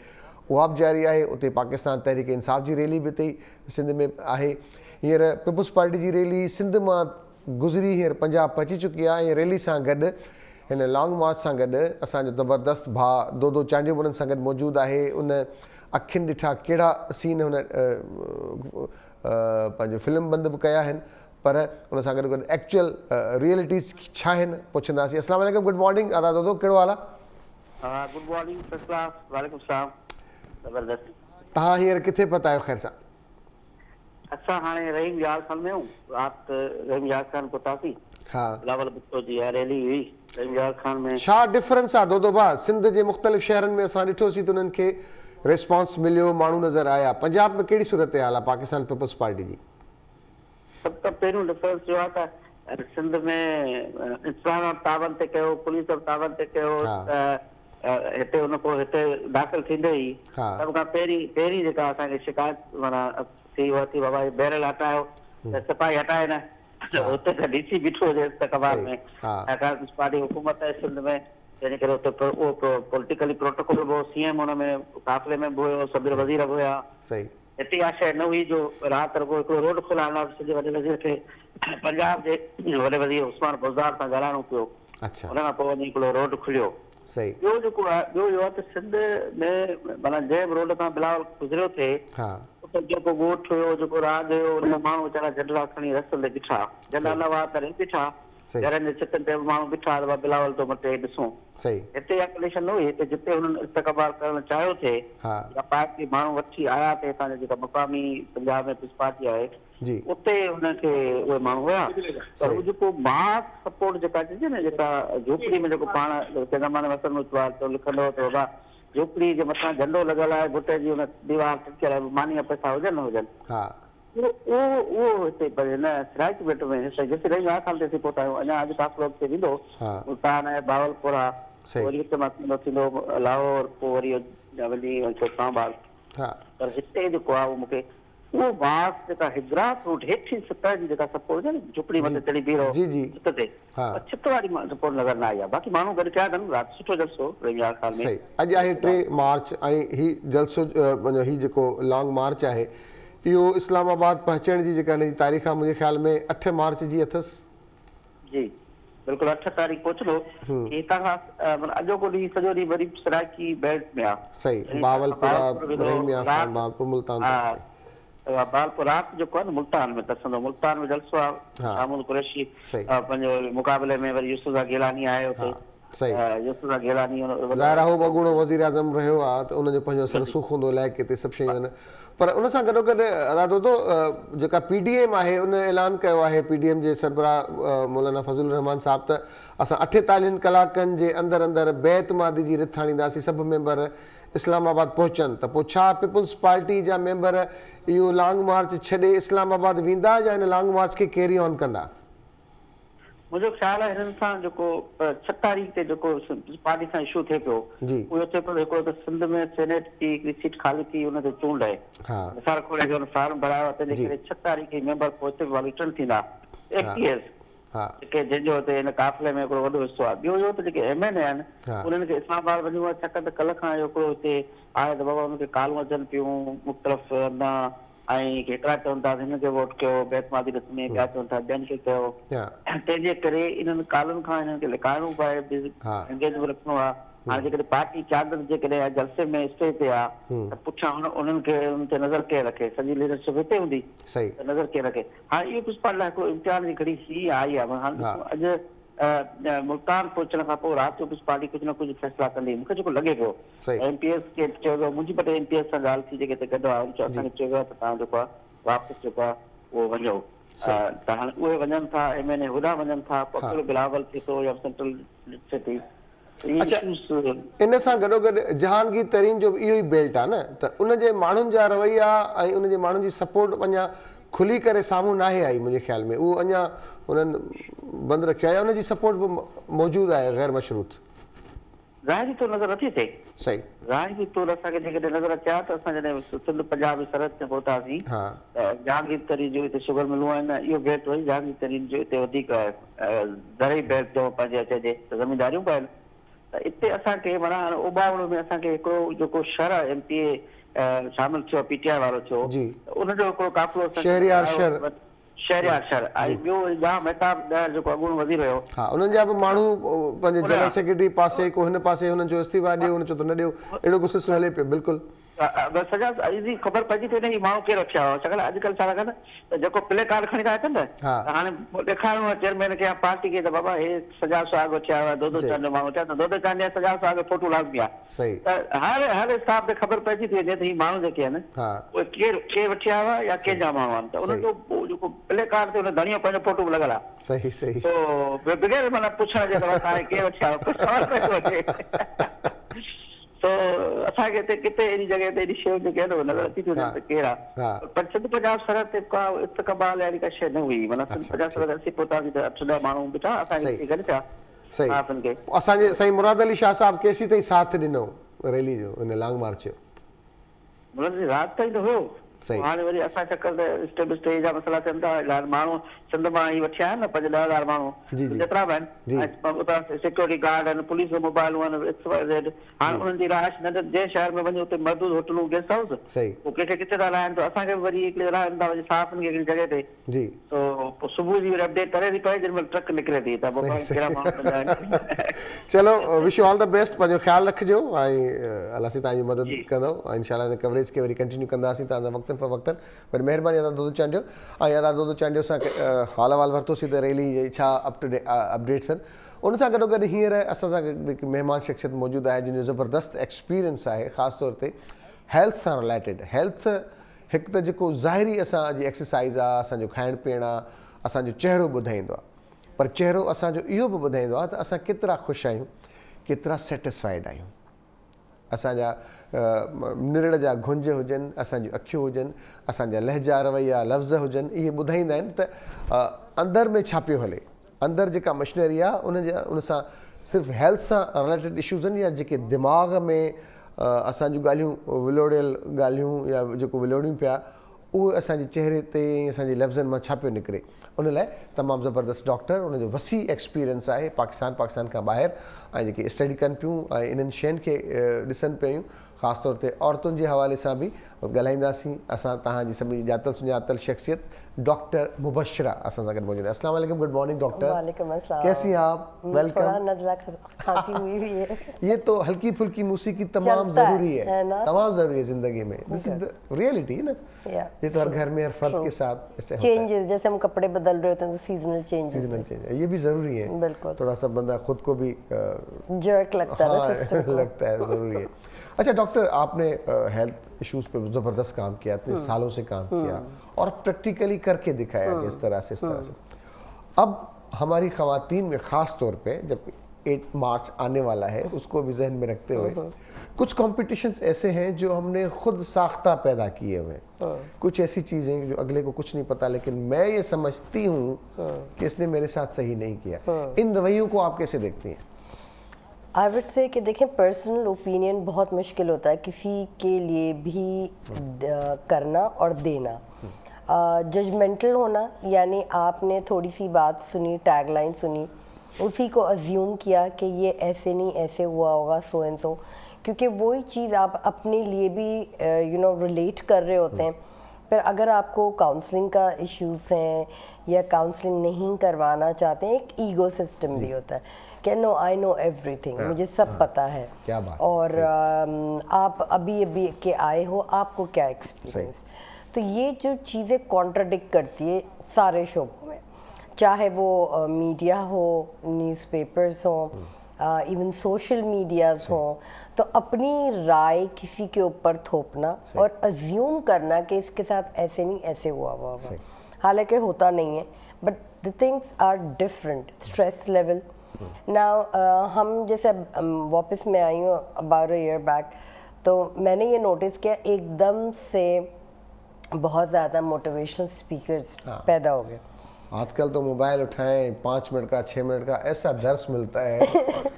उहा बि जारी आहे उते पाकिस्तान तहरीक इंसाफ़ जी रैली बि हिते सिंध में आहे हींअर पीपल्स पार्टी जी रैली सिंध मां गुज़री हींअर पंजाब पहुची चुकी आहे ऐं रैली सां गॾु हिन लॉन्ग मार्च सां गॾु असांजो ज़बरदस्त भाउ दो चांडियूं उन्हनि सां गॾु मौजूदु आहे उन अखियुनि ॾिठा कहिड़ा सीन हुन पंहिंजो फिल्म बंदि बि कया आहिनि पर उन सां गॾु गॾु एक्चुअल रियलिटीज़ छा आहिनि पुछंदासीं अस्सलाम वालेकुम गुड मॉर्निंग आदा दो कहिड़ो हाल आहे गुड मॉर्निंग फर्स्ट क्लास वालेकुम सलाम ज़बरदस्त तव्हां हींअर किथे पता आहियो ख़ैर सां असां हाणे रहीम यार खान में राति रहीम यार खान पहुतासीं हा बिलावल भुट्टो जी रैली हुई रहीम यार खान में छा डिफरेंस आहे दो भाउ सिंध जे मुख़्तलिफ़ शहरनि में असां ॾिठोसीं त उन्हनि खे रिस्पॉन्स मिलियो माण्हू नज़र आया पंजाब में कहिड़ी सूरत हाल आहे पाकिस्तान पीपल्स पार्टी जी सभ खां पहिरियों डिफरेंस इहो आहे त सिंध में इंसान तावन ते कयो पुलिस तावन ते कयो हिते हुन पोइ हिते दाख़िल थींदे ई सभ खां पहिरीं जेका असांखे शिकायत माना थी उहा थी बाबा बैरल हटायो त सिपाही हटाए न हुते त डीसी बीठो हुजे कबार में पीपल्स पार्टी हुकूमत आहे सिंध में तंहिंजे करे हुते उहो पॉलिटिकली प्रोटोकॉल बि हो सीएम हुन में काफ़िले में बि हुयो सभु वज़ीर बि हुया हिते इहा शइ न हुई जो राति रुॻो हिकिड़ो रोड खुलाइणो सॼे वॾे वज़ीर खे पंजाब जे वॾे वज़ीर उस्मान बुज़दार सां ॻाल्हाइणो पियो हुन खां पोइ वञी हिकिड़ो रोड खुलियो ॿियो जेको आहे ॿियो इहो आहे त सिंध में माना जंहिं बि रोड तां बिलावल गुज़रियो थिए उते जेको ॻोठ हुयो जेको राज हुयो उन माण्हू वीचारा झंडा खणी रस्ते ते बीठा झंडा न हुआ तॾहिं बीठा घरनि जे छितनि ते माण्हू बीठा बिलावल थो मटे ॾिसूं हिते इहा कंडीशन न हुई हिते जिते हुननि इस्तक़बाल करणु चाहियो थिए या पार्टी माण्हू वठी आया थिए हितां जेका मक़ामी पंजाब में पीपल्स पार्टी आहे उते हुनखे उहे माण्हू हुया पर उहो जेको मास सपोर्ट जेका चइजे न जेका झोपड़ी में जेको पाण कंहिं ज़माने में लिखंदो त बाबा झोपड़ी जे मथां झंडो लॻल आहे बुटे जी हुन दीवार टिकियल आहे मानीअ पैसा हुजनि न हुजनि उहो हिते न सिराइक बेट में जेसि रही यार साल ते पहुता आहियूं अञा अॼु काफ़िलो अॻिते वेंदो मुल्तान आहे बावलपुर आहे वरी हिते मां थींदो लाहौर पोइ वरी वञी इस्लामाबाद पर हिते जेको आहे उहो मूंखे उहो बास जेका हिजरात रूट हेठि सतह जी जेका सपोर्ट हुजे न झुपड़ी मथे चढ़ी बीहो छित ते छित वारी सपोर्ट नज़र न आई आहे बाक़ी माण्हू गॾु थिया अथनि राति सुठो जलसो रही साल में अॼु आहे 3 मार्च ऐं हीउ जलसो हीउ जेको लॉन्ग मार्च आहे इहो इस्लामाबाद पहुचण जी जेका हिन जी तारीख़ आहे मुंहिंजे ख़्याल में 8 मार्च जी अथसि जी बिल्कुलु 8 तारीख़ पहुचंदो हितां खां अॼोको ॾींहुं सॼो ॾींहुं वरी सराइकी बेल्ट में आहे सही बावलपुर मुल्तान बावलपुर राति जेको आहे न मुल्तान में तरसंदो मुल्तान में जलसो आहे शामुल कुरैशी पंहिंजो मुक़ाबले में वरी यूसुफ़ गिलानी आहे हुते यूसुफ़ गिलानी ज़ाहिर आहे उहो ॿगुणो वज़ीर आज़म रहियो आहे त उनजो पंहिंजो सरसूख हूंदो इलाइक़े ते सभु शयूं आहिनि पर उन सां गॾोगॾु अदा दो जेका PDM आहे उन ऐलान कयो आहे PDM जे सरबराह मौलाना फज़लुर रहमान साहब त असां 48 कलाकनि जे अंदरि अंदरि बैतमादी जी रिथ आणींदासीं सभु मेंबर इस्लामाबाद पहुचनि त पोइ छा पीपल्स पार्टी जा मेंबर इहो लॉन्ग मार्च छॾे इस्लामाबाद वेंदा या इन लॉन्ग मार्च खे कैरी ऑन कंदा? मुंहिंजो ख़्यालु आहे हिननि सां जेको 6 तारीख़ ते जेको पार्टी सां इशू थिए पियो उहो थिए पियो हिकिड़ो त सिंध में सेनेट जी हिकिड़ी सीट ख़ाली थी हुन ते चूंड आहे, मिसाल खोले हुन फॉर्म भरायो आहे, तंहिंजे करे 6 तारीख़ मेंबर पहुचे रिटर्न थींदा एक्टीएस जेके जंहिंजो हिते हिन काफ़िले में हिकिड़ो वॾो हिसो आहे। ॿियो इहो त जेके MNA आहिनि उन्हनि खे इस्लामाबाद वञिणो आहे, छाकाणि त कल्ह खां हिकिड़ो हिते आहे त बाबा हुनखे कालूं अचनि पियूं मुख़्तलिफ़ न, ऐं हिकिड़ा चवनि था हिन खे वोट कयो बैतमादी रस्म में, ॿिया चवनि था ॿियनि खे कयो, तंहिंजे करे इन्हनि कालुनि खां हिननि खे लिकाइणो पए, एंगेज बि रखिणो आहे। हाणे जेकॾहिं पार्टी चादर जेकॾहिं जलसे में स्टेज ते आहे त पुठियां उन्हनि खे उन ते नज़र केरु रखे, सॼी लीडरशिप हिते हूंदी त नज़र केरु रखे। हाणे इहो पुष्पा लाइ हिकिड़ो इम्तिहान जी घड़ी हीअ आई आहे। अॼु मुल्तान पहुचण खां पोइ राति जो कुझु पार्टी कुझु न कुझु फैसला कंदी, मूंखे जेको लॻे पियो MPS खे चयो वियो, मुंहिंजी पटे MPS सां ॻाल्हि थी जेके हिते गॾु आहे, असांखे चयो वियो त तव्हां जेको आहे वापसि जेको आहे उहो वञो, त हाणे उहे वञनि था, MNA होॾां वञनि था, पकड़ बिलावल थिए थो या सेंट्रल थिए थी। अच्छा, इन सां गॾोगॾु जहांगीर तरीन जो इहो ई बेल्ट आहे न, त उनजे माण्हुनि जा रवैया ऐं उनजे माण्हुनि जी सपोर्ट अञा खुली करे साम्हूं नाहे आई मुंहिंजे ख़्याल में, उहो अञा उन्हनि बंदि रखियो आहे, उनजी सपोर्ट बि मौजूदु आहे गैर मशरूत। ज़ाहिरी तौरु नज़र नथी थिए, सही ज़ाहिरी तौरु असांखे जेकॾहिं नज़र अचे हा त असां जॾहिं सिंध पंजाब जी सरहद ते पहुतासीं त जहांगीर तरीन जो हिते शुगर मिलूं आहिनि, इहो बेल्ट वरी जहांगीर तरीन जो हिते वधीक ज़रई बेल्ट जो पंहिंजे अचे त ज़मीदारियूं पवनि, त हिते असांखे माना उबावड़ो में असांखे हिकिड़ो जेको शहर MPA शामिल थियो, PTI वारो थियो, उनजो हिकिड़ो काफ़िलो शहरियार शहर ऐं ॿियो जाम मेहताब ॾाहिर जेको अॻूणो वधी रहियो, उन्हनि जा बि माण्हू पंहिंजे जनरल सेक्रेटरी पासे को हिन पासे हुननि जो इस्तीफ़ा ॾियो, हुन चयो त न ॾियो, अहिड़ो को सिलसिलो हले पियो। बिल्कुलु सॼा इजी ख़बर पइजी थी वञे माण्हू केरु रखिया हुआ, छाकाणि अॼुकल्ह छा लॻा न त जेको प्ले कार्ड खणी था अचनि न, त हाणे ॾेखारिणो आहे चेयरमैन खे या पार्टी खे त बाबा हे सॼा सुहाग थिया हुआ, दो चांद माण्हू थिया, त दो चांद सॼा सुहाग फोटो लाज़मी आहे, त हर हिसाब ते ख़बर पइजी थी वञे त ही माण्हू जेके आहिनि उहे केरु वठिया हुआ या कंहिंजा माण्हू आहिनि, त उनजो जेको प्ले कार्ड ते हुन धणीअ पंहिंजो फोटो बि लॻल आहे, सही सही, बग़ैर माना पुछण जे तव्हां केरु वठिया हुआ, कुझु सवाल पियो अचे। तो असांखे हिते किथे अहिड़ी जॻह ते एॾी शयूं जेके आहिनि नज़र अची थी वञनि त केरु आहे, पर सिंध पंजाब सरहद ते का इस्तक़बाल अहिड़ी का शइ न हुई, माना सिंध पंजाब सरहद असीं पहुतासीं त 8-10 माण्हू बीठा असांखे गॾु थिया। असांजे साईं मुराद अली शाह साहिब केसीं ताईं साथ ॾिनो रैली जो, हिन लॉन्ग मार्च जो? राति ताईं त हुयो, हाणे वरी असां चकर त स्टे जा मसइला थियनि था, माण्हू सिंध मां ई वठिया आहिनि न 5-10,000 माण्हू जेतिरा बि आहिनि, सिक्योरिटी गार्ड आहिनि, पुलिस मोबाइलूं आहिनि, हाणे उन्हनि जी रहाइश नंढे जंहिं शहर में वञो उते मज़दूर होटलूं गेस्ट हाउस, पोइ कंहिंखे किथे था रहाइनि, त असांखे बि वरी हिकिड़ी रहाइनि था वरी साफ़ हिकिड़ी जॻह ते, त पोइ सुबुह जी वरी अपडेट करे थी पए जंहिं महिल ट्रक निकिरे थी, त कहिड़ा माण्हू। चलो wish U all the best, पंहिंजो ख़्यालु रखिजो ऐं अलाह साईं तव्हांजी मदद कंदो, इंशाल्लाह हिन कवरेज खे वरी कंटिन्यू कंदासीं तव्हांजा वक़्तनि पर वक़्तनि। वरी महिरबानी अदा दूध चांडियो ऐं अदा दूध चांडियो सां हाल अहवाल वरितोसीं त रैली जी छा अपडेट्स आहिनि, उन सां गॾोगॾु हींअर असां सां हिकु महिमान शख़्सियत मौजूदु आहे जिन जो ज़बरदस्त एक्सपीरियंस आहे, ख़ासि तौर ते हेल्थ सां रिलेटेड। हेल्थ हिकु त जेको ज़ाहिरी असांजी एक्सरसाइज़ आहे, असांजो खाइण पीअण आहे, असांजो चहिरो ॿुधाईंदो आहे, पर चहिरो असांजो इहो बि ॿुधाईंदो आहे त असां केतिरा ख़ुशि आहियूं, केतिरा सेटिस्फाइड आहियूं। असांजा निरड़ जा घुंज हुजनि, असांजियूं अखियूं हुजनि, असांजा लहजा रवैया लफ़्ज़ हुजनि, इहे ॿुधाईंदा आहिनि त अंदरि में छा पियो हले, अंदरि जेका मशीनरी आहे उन सां सिर्फ़ु हेल्थ सां रिलेटेड इशूज़ आहिनि या जेके दिमाग़ में असांजूं ॻाल्हियूं विलोड़ियल ॻाल्हियूं या जेको विलोड़ियूं पिया उहे असांजे चहिरे ते असांजे लफ़्ज़नि मां छा पियो निकिरे, उन लाइ तमामु ज़बरदस्त डॉक्टर, उनजो वसी एक्सपीरियंस आहे पाकिस्तान खां ॿाहिरि, ऐं जेके स्टडी कनि पियूं ऐं इन्हनि शयुनि खे ॾिसनि पियूं, ख़ासि तौर ते औरतुनि जे हवाले सां बि ॻाल्हाईंदासीं। असां तव्हांजी सभिनी ॼातल सुञातल शख़्सियत डॉक्टर मुबशरा असां सां गॾु मौजूदु आहे। अस्सलाम वालेकुम, गुड मॉर्निंग डॉक्टर। वालेकुम अस्सलाम। कैसी हैं आप? वेलकम। खांसी हुई भी है। ये तो हल्की फुल्की मौसीकी तमाम ज़रूरी है, तमाम ज़रूरी है ज़िंदगी में, दिस इज द रियलिटी है ना, ये तो हर घर में हर फर्द के साथ ऐसे होता है। चेंजेस, जैसे हम कपड़े बदल रहे होते हैं तो सीजनल चेंजेस, ये भी ज़रूरी है, बिल्कुल, थोड़ा सा बंदा खुद को भी जर्क लगता है, लगता है, ज़रूरी है। अच्छा डॉक्टर, आपने हेल्थ इश्यूज़ पे ज़बरदस्त काम किया, इतने सालों से काम किया और प्रैक्टिकली करके दिखाया कि इस तरह से अब हमारी ख़वातीन में ख़ास तौर पे जब 8 مارچ آنے والا ہے, اس کو بھی ذہن میں رکھتے ہوئے کچھ کمپٹیشنز ایسے ہیں جو ہم نے خود ساختہ پیدا کیے ہوئے ہیں, کچھ ایسی چیزیں جو اگلے کو کچھ نہیں پتا لیکن میں یہ سمجھتی ہوں کہ اس نے میرے ساتھ صحیح نہیں کیا. ان رویوں کو آپ کیسے دیکھتی ہیں؟ آئی وڈ سے کہ دیکھیں پرسنل اوپینین بہت مشکل ہوتا ہے کسی کے لیے بھی کرنا اور دینا. ججمنٹل ہونا یعنی آپ نے تھوڑی سی بات سنی, ٹیگ لائن سنی, اسی کو ازیوم کیا کہ یہ ایسے نہیں ایسے ہوا ہوگا سو اینڈ سو, کیونکہ وہی چیز آپ اپنے لیے بھی ریلیٹ کر رہے ہوتے ہیں. پھر اگر آپ کو کاؤنسلنگ کا ایشوز ہیں یا کاؤنسلنگ نہیں کروانا چاہتے ہیں, ایک ایگو سسٹم بھی ہوتا ہے کہ نو آئی نو ایوری تھنگ, مجھے سب پتہ ہے, اور آپ ابھی کے آئے ہو, آپ کو کیا ایکسپیرینس. تو یہ جو چیزیں کانٹراڈکٹ کرتی ہے سارے شعبوں میں, چاہے وہ میڈیا ہو, نیوز پیپرز ہوں, ایون سوشل میڈیاز ہوں, تو اپنی رائے کسی کے اوپر تھوپنا اور ازیوم کرنا کہ اس کے ساتھ ایسے نہیں ایسے ہوا ہوگا, حالانکہ ہوتا نہیں ہے. But the things are different. Stress level now, ہم جیسے واپس میں آئی ہوں about a year back, تو میں نے یہ نوٹس کیا ایک دم سے بہت زیادہ موٹیویشنل اسپیکرز پیدا ہو گئے. آج کل تو موبائل اٹھائیں 5 منٹ کا 6 منٹ کا ایسا درس ملتا ہے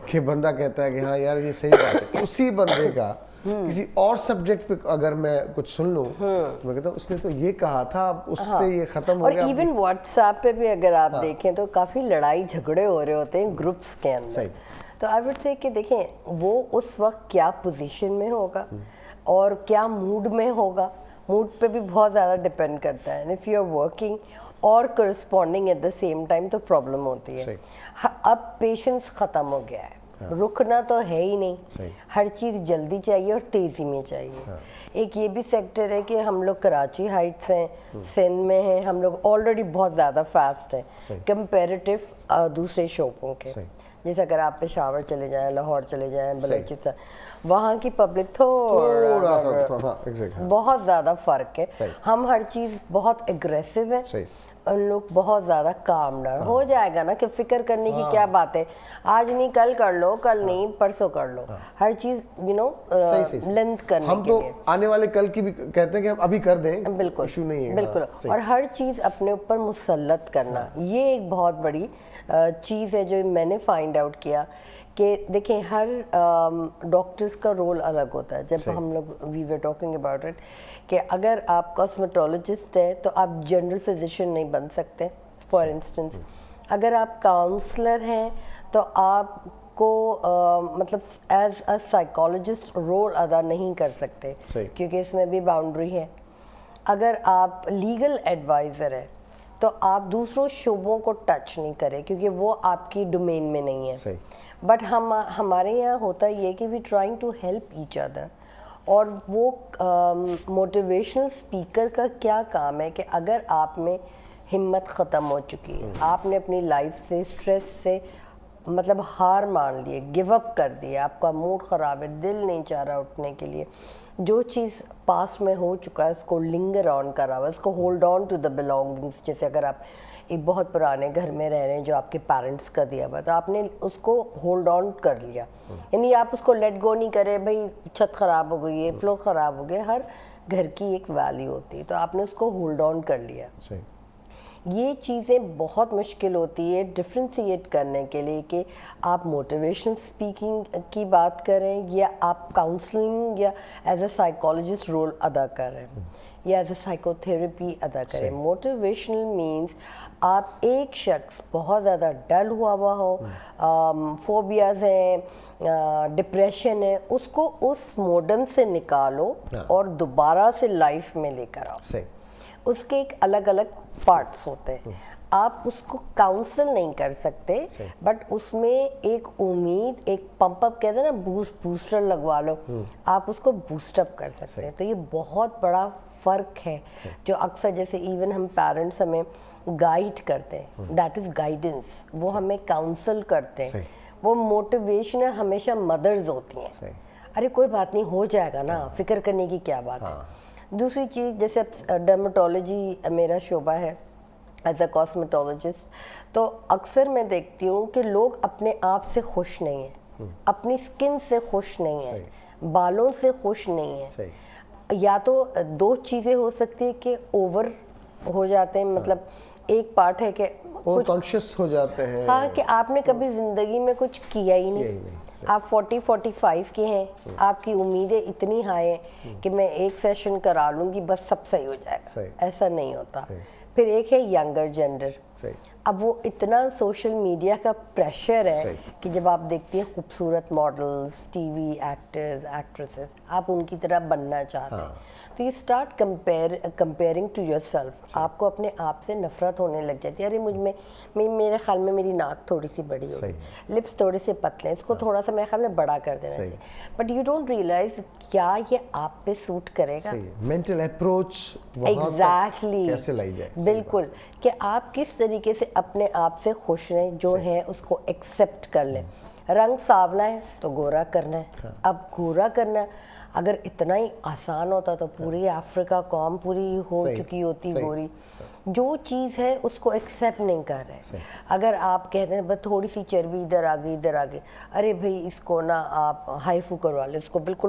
کہ بندہ کہتا ہے کہ ہاں یار یہ صحیح بات ہے. اسی بندے کا کسی اور سبجیکٹ پہ اگر میں کچھ سن لوں تو میں کہتا ہوں اس نے تو یہ کہا تھا, اب اس سے یہ ختم ہو گیا. اور ایون واٹس ایپ پہ بھی اگر آپ دیکھیں تو کافی لڑائی جھگڑے ہو رہے ہوتے ہیں گروپس کے اندر. تو آئی وڈ سے کہ دیکھیں وہ اس وقت کیا پوزیشن میں ہوگا اور کیا موڈ میں ہوگا, موڈ پہ بھی بہت زیادہ ڈپینڈ کرتا ہے. اف یو آر ورکنگ اور corresponding at the same time تو پرابلم ہوتی ہے. اب پیشنس ختم ہو گیا ہے, رکنا تو ہے ہی نہیں, ہر چیز جلدی چاہیے اور تیزی میں چاہیے. ایک یہ بھی سیکٹر ہے کہ ہم لوگ کراچی ہائٹس ہیں, سندھ میں ہیں, ہم لوگ آلریڈی بہت زیادہ فاسٹ ہیں کمپیریٹیو دوسرے شعبوں کے. جیسے اگر آپ پشاور چلے جائیں, لاہور چلے جائیں, بلوچستان, وہاں کی پبلک تھوڑا بہت زیادہ فرق ہے. ہم ہر چیز بہت اگریسو ہے, ان لوگ بہت زیادہ کام ڈاؤن. ہو جائے گا نا کہ فکر کرنے کی کیا بات ہے, آج نہیں کل کر لو, کل نہیں پرسوں کر لو, ہر چیز لینتھ کرنے کے لیے. ہم تو آنے والے کل کی بھی کہتے ہیں کہ ہم ابھی کر دیں, بالکل ایشو نہیں ہے. بالکل. اور ہر چیز اپنے اوپر مسلط کرنا, یہ ایک بہت بڑی چیز ہے جو میں نے فائنڈ آؤٹ کیا کہ دیکھیں ہر ڈاکٹرز کا رول الگ ہوتا ہے. جب ہم لوگ وی ور ٹاکنگ اباؤٹ اٹ کہ اگر آپ کاسمیٹولوجسٹ ہیں تو آپ جنرل فزیشین نہیں بن سکتے فار انسٹنس. اگر آپ کاؤنسلر ہیں تو آپ کو مطلب ایز اے سائیکالوجسٹ رول ادا نہیں کر سکتے کیونکہ اس میں بھی باؤنڈری ہے. اگر آپ لیگل ایڈوائزر ہیں تو آپ دوسروں شعبوں کو ٹچ نہیں کریں کیونکہ وہ آپ کی ڈومین میں نہیں ہے. بٹ ہمارے یہاں ہوتا یہ کہ we trying to help each other. اور وہ موٹیویشنل اسپیکر کا کیا کام ہے کہ اگر آپ میں ہمت ختم ہو چکی ہے, آپ نے اپنی لائف سے اسٹریس سے مطلب ہار مان لیے, گیو اپ کر دیا, آپ کا موڈ خراب ہے, دل نہیں چاہ رہا اٹھنے کے لیے, جو چیز پاس میں ہو چکا ہے اس کو لنگر آن کرا ہوا, اس کو hold on to the belongings. جیسے اگر آپ ایک بہت پرانے گھر میں رہ رہے ہیں جو آپ کے پیرنٹس کا دیا ہوا, تو آپ نے اس کو ہولڈ آن کر لیا, یعنی آپ اس کو لیٹ گو نہیں کرے. بھائی چھت خراب ہو گئی ہے, فلور خراب ہو گیا, ہر گھر کی ایک ویلیو ہوتی ہے, تو آپ نے اس کو ہولڈ آن کر لیا. یہ چیزیں بہت مشکل ہوتی ہے ڈفرینشیٹ کرنے کے لیے کہ آپ موٹیویشنل اسپیکنگ کی بات کریں یا آپ کاؤنسلنگ یا ایز اے سائیکالوجسٹ رول ادا کر رہے ہیں یا ایز اے سائیکو تھیراپی ادا کریں. موٹیویشنل مینس آپ ایک شخص بہت زیادہ ڈل ہوا ہو, فوبیاز ہیں, ڈپریشن ہے, اس کو اس موڈم سے نکالو اور دوبارہ سے لائف میں لے کر آؤ. اس کے ایک الگ الگ پارٹس ہوتے ہیں. آپ اس کو کاؤنسل نہیں کر سکتے بٹ اس میں ایک امید, ایک پمپ اپ کہتے ہیں نا, بوسٹر لگوا لو, آپ اس کو بوسٹ اپ کر سکتے ہیں. تو یہ بہت بڑا فرق ہے جو اکثر جیسے ایون ہم پیرنٹس ہمیں گائیڈ کرتے ہیں, دیٹ از گائیڈنس, وہ ہمیں کاؤنسل کرتے ہیں. وہ موٹیویشن ہمیشہ مدرز ہوتی ہیں, ارے کوئی بات نہیں ہو جائے گا نا, فکر کرنے کی کیا بات ہے. دوسری چیز جیسے ڈرمیٹولوجی میرا شعبہ ہے, ایز اے کاسمیٹولوجسٹ, تو اکثر میں دیکھتی ہوں کہ لوگ اپنے آپ سے خوش نہیں ہیں, اپنی اسکن سے خوش نہیں ہیں, بالوں سے خوش نہیں ہیں. یا تو دو چیزیں ہو سکتی ہیں کہ اوور ہو جاتے ہیں, مطلب ایک پارٹ ہے کہ اور کانشیس ہو جاتے ہیں, ہاں کہ آپ نے کبھی زندگی میں کچھ کیا ہی نہیں, آپ 40-45 کے ہیں, آپ کی امیدیں اتنی ہائی ہیں کہ میں ایک سیشن کرا لوں گی بس سب صحیح ہو جائے گا, ایسا نہیں ہوتا. پھر ایک ہے ینگر جینڈر, اب وہ اتنا سوشل میڈیا کا پریشر ہے کہ جب آپ دیکھتی ہیں خوبصورت models, TV actors, actresses, آپ ان کی طرح بننا چاہتے ہیں, تو you start comparing to yourself. آپ کو اپنے آپ سے نفرت ہونے لگ جاتی ہے, ارے مجھ میں, میرے خیال میں میری ناک تھوڑی سی بڑی ہو گئی, لپس تھوڑے سے پتلے ہیں, اس کو تھوڑا سا میرے خیال میں بڑا کر دینا چاہیے. بٹ یو ڈونٹ ریئلائز کیا یہ آپ پہ سوٹ کرے گا. مینٹل اپروچ ایگزیکٹلی, کیسے لائی جائے, بالکل, کہ آپ کس طریقے سے اپنے آپ سے خوش رہیں, جو ہے اس کو ایکسیپٹ کر لیں. رنگ سانولا ہے تو گورا کرنا ہے, اب گورا کرنا ہے, اگر اتنا ہی آسان ہوتا تو پوری افریقہ قوم پوری ہو چکی ہوتی گوری. جو چیز ہے اس کو ایکسیپٹ نہیں کر رہے. اگر آپ کہتے ہیں بس تھوڑی سی چربی ادھر آ گئی ادھر آ گئی, ارے بھائی اس کو نا آپ ہائیفو کروا لیں, اس کو بالکل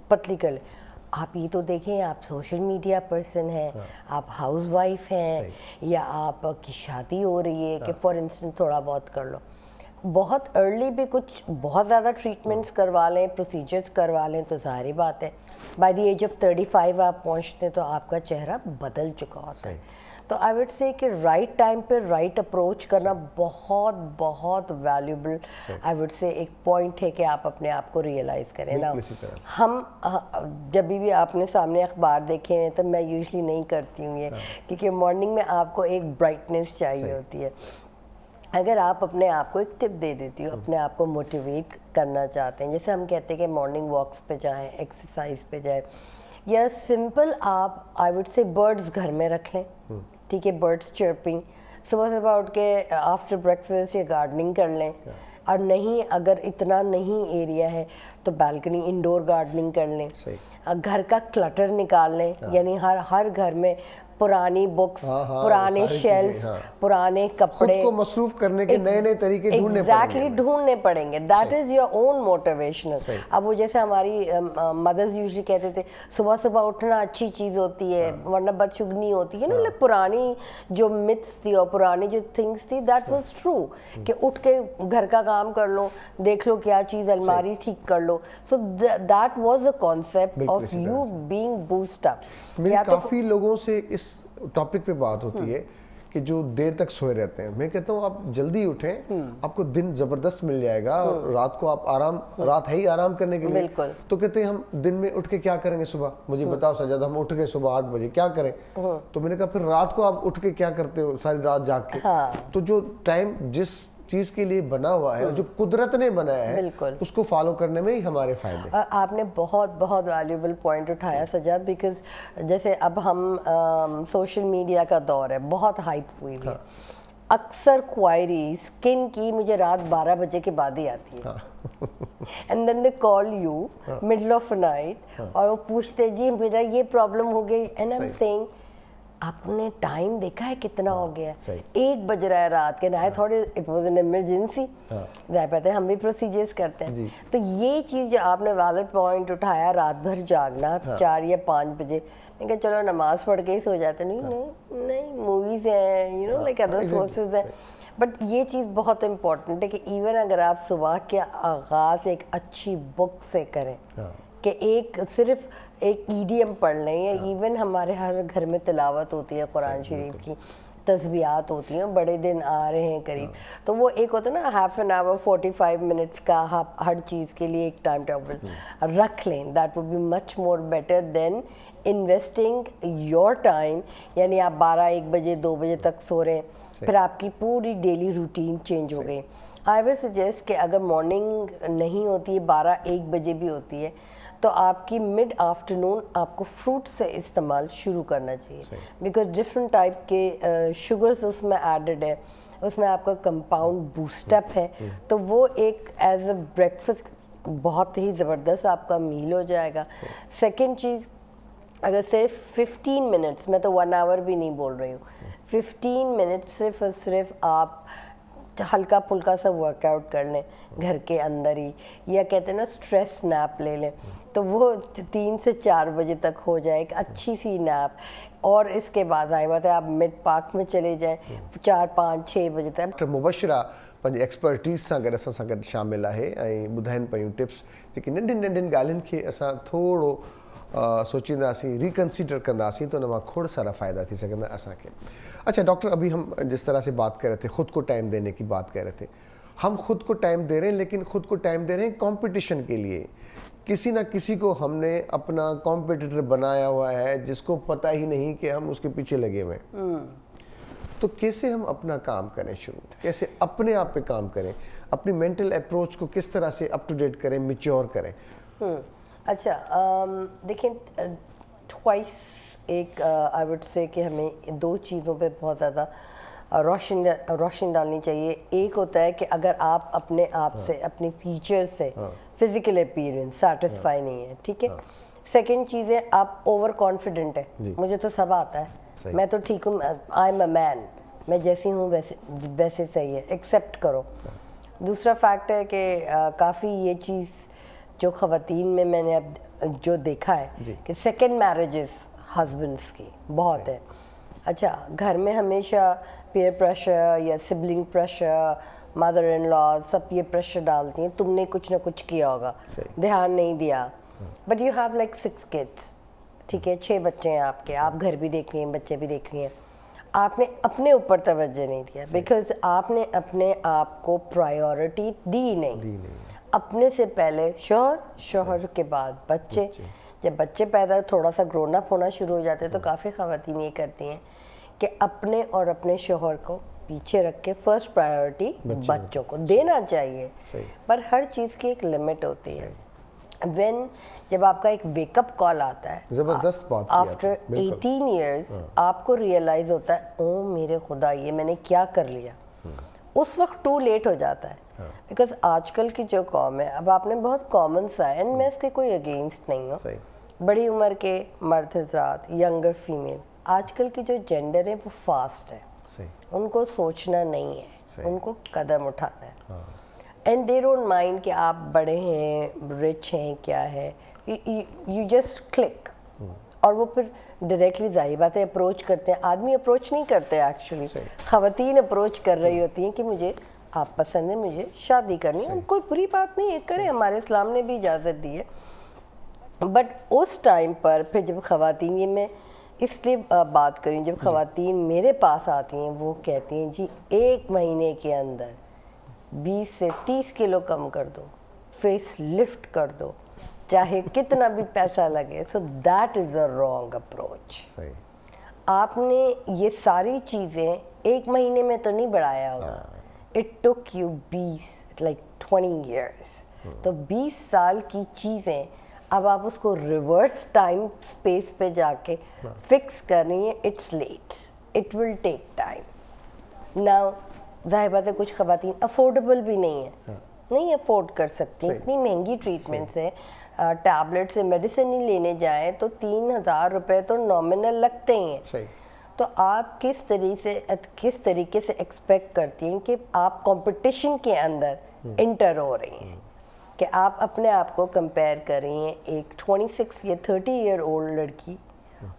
پتلی کر لیں. آپ یہ تو دیکھیں آپ سوشل میڈیا پرسن ہیں, آپ ہاؤس وائف ہیں, یا آپ کی شادی ہو رہی ہے کہ فار انسٹنس تھوڑا بہت کر لو. بہت ارلی بھی کچھ بہت زیادہ ٹریٹمنٹس کروا لیں, پروسیجرز کروا لیں, تو ظاہری بات ہے بائی دی ایج آف 35 آپ پہنچتے ہیں تو آپ کا چہرہ بدل چکا ہوتا ہے. تو آئی وڈ سے کہ رائٹ ٹائم پہ رائٹ اپروچ کرنا بہت بہت ویلیوبل آئی وڈ سے ایک پوائنٹ ہے کہ آپ اپنے آپ کو ریئلائز کریں نا. ہم جب بھی آپ نے سامنے اخبار دیکھے ہیں تو میں یوزلی نہیں کرتی ہوں یہ, کیونکہ مارننگ میں آپ کو ایک برائٹنیس چاہیے ہوتی ہے. اگر آپ اپنے آپ کو ایک ٹپ دے دیتی ہو, اپنے آپ کو موٹیویٹ کرنا چاہتے ہیں, جیسے ہم کہتے ہیں کہ مارننگ واکس پہ جائیں, ایکسرسائز پہ جائیں, یا سمپل آپ آئی وڈ سے برڈز گھر میں رکھ لیں, ٹھیک ہے, برڈز چرپنگ, صبح اٹھ کے آفٹر بریکفاسٹ یا گارڈننگ کر لیں. اور نہیں اگر اتنا نہیں ایریا ہے تو بالکنی انڈور گارڈننگ کر لیں. گھر کا کلٹر نکال لیں, یعنی ہر گھر میں پرانی بکس, پرانے شیلف, پرانے کپڑے, خود کو مصروف کرنے کے نئے نئے طریقے ڈھونڈنے پڑیں گے. That is your own motivational. اب وہ جیسے ہماری مدرز یوزلی کہتے تھے صبح اٹھنا اچھی چیز ہوتی ہے ورنہ بدشگنی ہوتی ہے نا. پرانی جو متس تھی اور پرانی جو تھنگس تھی, دیٹ واز ٹرو, کہ اٹھ کے گھر کا کام کر لو, دیکھ لو کیا چیز, الماری ٹھیک کر لو. So that was a concept of you being boost up. میری کافی لوگوں سے اس ٹاپک پہ بات ہوتی ہے کہ جو دیر تک سوئے رہتے ہیں. میں کہتا ہوں آپ جلدی اٹھیں, آپ کو دن زبردست مل جائے گا, اور رات کو آپ رات ہے ہی آرام کرنے کے لیے. تو کہتے ہیں ہم دن میں اٹھ کے کیا کریں گے صبح, مجھے بتاؤ سجاد, ہم اٹھ گئے صبح 8 بجے کیا کریں. تو میں نے کہا پھر رات کو آپ اٹھ کے کیا کرتے ہو ساری رات جاگ کے. تو جو ٹائم جس چیز کے لیے بنا ہوا ہے, جو قدرت نے بنایا ہے, اس کو فالو کرنے میں ہی ہمارے فائدے. آپ نے بہت بہت ویلیوبل پوائنٹ اٹھایا سجاد, بیکاز جیسے اب ہم سوشل میڈیا کا دور ہے, بہت ہائپ ہوئی ہے. اکثر کوائری اسکن کی مجھے رات 12 بجے کے بعد ہی آتی ہے, and then they call you middle of night, اور وہ پوچھتے جی میرا یہ پرابلم ہو گئی, اینڈ آئی ایم سیئنگ آپ نے ٹائم دیکھا ہے کتنا ہو گیا, 1 بج رہا ہے رات کے. I thought it was an emergency. پتہ ہے ہم بھی پروسیجرز کرتے ہیں. تو یہ چیز جو آپ نے ویلڈ پوائنٹ اٹھایا, رات بھر جاگنا 4 یا 5 بجے, میں کہ چلو نماز پڑھ کے ہی سو جاتے. نہیں موویز ہیں, you know like other sources ہیں. بٹ یہ چیز بہت امپورٹنٹ ہے کہ ایون اگر آپ صبح کے آغاز ایک اچھی بک سے کریں, کہ ایک صرف ایک ایڈیم پڑھ لیں, یا ایون ہمارے ہر گھر میں تلاوت ہوتی ہے قرآن شریف کی, تسبیحات ہوتی ہیں, بڑے دن آ رہے ہیں قریب, تو وہ ایک ہوتا ہے نا ہاف این آور 45 منٹس کا ہر چیز کے لیے ایک ٹائم ٹیبل رکھ لیں. That would be much more better than investing your time, یعنی آپ 12-1 بجے 2 بجے تک سو رہے ہیں, پھر آپ کی پوری ڈیلی روٹین چینج ہو گئی. آئی ول سجیسٹ کہ اگر مارننگ نہیں ہوتی ہے, 12-1 بجے بھی ہوتی ہے, تو آپ کی مڈ آفٹرنون آپ کو فروٹ سے استعمال شروع کرنا چاہیے, بیکاز ڈفرینٹ ٹائپ کے شوگرس اس میں ایڈڈ ہے, اس میں آپ کا کمپاؤنڈ بوسٹ اپ ہے, تو وہ ایک ایز اے بریکفاسٹ بہت ہی زبردست آپ کا میل ہو جائے گا. سیکنڈ چیز, اگر صرف 15 منٹس, میں تو 1 آور بھی نہیں بول رہی ہوں, 15 منٹ صرف اور صرف آپ ہلکا پھلکا سا ورک آؤٹ کر لیں گھر کے اندر ہی, یا کہتے ہیں نا اسٹریس نیپ لے لیں, تو وہ 3 سے 4 بجے تک ہو جائے ایک اچھی سی نیپ. اور اس کے بعد آئی بات ہے آپ مڈ پارک میں چلے جائیں 4, 5, 6 بجے تک. ڈاکٹر मुबशिरा पंहिंजी एक्सपर्टीज़ सां गॾु असां सां गॾु शामिल आहे ऐं ॿुधाइनि पियूं टिप्स जेकी नंढियुनि नंढियुनि ॻाल्हियुनि खे असां थोरो सोचींदासीं, रिकंसीडर कंदासीं तो उन मां खोड़ सारा फ़ायदा थी सघंदा असांखे. अच्छा डॉक्टर, अभी हम जिस तरह से बात कर रहे थे, ख़ुद को टाइम देने की बात कर रहे थे, हम खुद को टाइम दे रहे हैं, लेकिन खुद को टाइम दे रहे हैं कंपटीशन के लिए. किसी ना किसी को हमने अपना कॉम्पिटिटर बनाया हुआ है जिसको पता ही नहीं कि हम उसके पीछे लगे हुए हैं. तो कैसे हम अपना काम करें शुरू, कैसे अपने आप पे काम करें, अपनी मेंटल अप्रोच को किस तरह से अप टू डेट करें, मैच्योर करें? अच्छा देखें, ट्वाइस एक आई वुड से कि हमें 2 चीज़ों पे बहुत ज़्यादा रोशनी डालनी चाहिए. एक होता है कि अगर आप अपने आप से, अपनी फीचर से, फिजिकल अपीयरेंस सेटिस्फाई नहीं है, ठीक है. सेकंड चीज़ है आप ओवर कॉन्फिडेंट है, मुझे तो सब आता है, मैं तो ठीक हूँ, आई एम अ मैन, मैं जैसी हूँ वैसे सही है, एक्सेप्ट करो. दूसरा फैक्ट है कि काफ़ी ये चीज़ जो ख़वातीन में मैंने अब जो देखा है कि सेकंड मैरिजेस हस्बैंड्स की बहुत है. अच्छा, घर में हमेशा पीयर प्रेशर या sibling pressure, mother in law सब ये प्रेशर डालती हैं, तुमने कुछ ना कुछ किया होगा, ध्यान नहीं दिया. But you have like 6 kids, ठीक है, 6 बच्चे हैं आपके, आप घर भी देख रही हैं, बच्चे भी देख रही हैं, आपने अपने ऊपर तवज्जो नहीं दिया बिकॉज आपने अपने आप को प्रायोरिटी दी नहीं. अपने से पहले शौहर के बाद बच्चे. जब बच्चे पैदा थोड़ा सा ग्रोन अप होना शुरू हो जाते हैं तो काफ़ी ख़वातीन ये करती हैं कि अपने और अपने शौहर को पीछे रख के फर्स्ट प्रायोरिटी बच्चों को देना चाहिए. पर हर चीज़ की एक लिमिट होती है. जब आपका एक वेकअप कॉल आता है, जबरदस्त बात आफ्टर 18 ईयर्स आपको रियलाइज होता है, ओ मेरे खुदा ये मैंने क्या कर लिया. उस वक्त टू लेट हो जाता है. बिकॉज आजकल की जो कॉम है, अब आपने बहुत कॉमन सा है, एंड मैं इसके कोई अगेंस्ट नहीं हूँ, बड़ी उम्र के मर्द हजरात, यंगर फीमेल, आजकल की जो जेंडर है वो फास्ट है. उनको सोचना नहीं है, उनको कदम उठाना है. एंड दे डोंट माइंड कि आप बड़े हैं, रिच हैं, क्या है, यू जस्ट क्लिक. और वो फिर डायरेक्टली जाहिर बात है अप्रोच करते हैं. आदमी अप्रोच नहीं करते एक्चुअली, ख़वातीन अप्रोच कर रही होती हैं कि मुझे आप पसंद है, मुझे शादी करनी है. कोई बुरी बात नहीं है, करें, हमारे इस्लाम ने भी इजाज़त दी है. बट उस टाइम पर फिर जब ख़वातीन, ये मैं इसलिए बात करी, जब ख़वातीन मेरे पास आती हैं वो कहती हैं जी 1 महीने के अंदर 20 से 30 किलो कम कर दो, फेस लिफ्ट कर दो, चाहे कितना भी पैसा लगे. So that is a wrong approach. आपने ये सारी चीज़ें 1 महीने में तो नहीं बढ़ाया होगा. It took you 20 years. तो 20 साल की चीज़ें अब आप उसको रिवर्स टाइम स्पेस पे जाके फिक्स कर रही हैं. It's late, it will take time. Now जाहिर बात है कुछ ख़वातीन अफोर्डेबल भी नहीं है, नहीं अफोर्ड कर सकती. इतनी महंगी ट्रीटमेंट्स है, टैबलेट से मेडिसिन ही लेने जाएं तो 3000 रुपये तो नॉमिनल लगते ही हैं. तो आप किस तरीके से एक्सपेक्ट करती हैं कि आप कंपटीशन के अंदर इंटर हो रही हैं, कि आप अपने आप को कंपेयर कर रही हैं एक 26 या 30 ईयर ओल्ड लड़की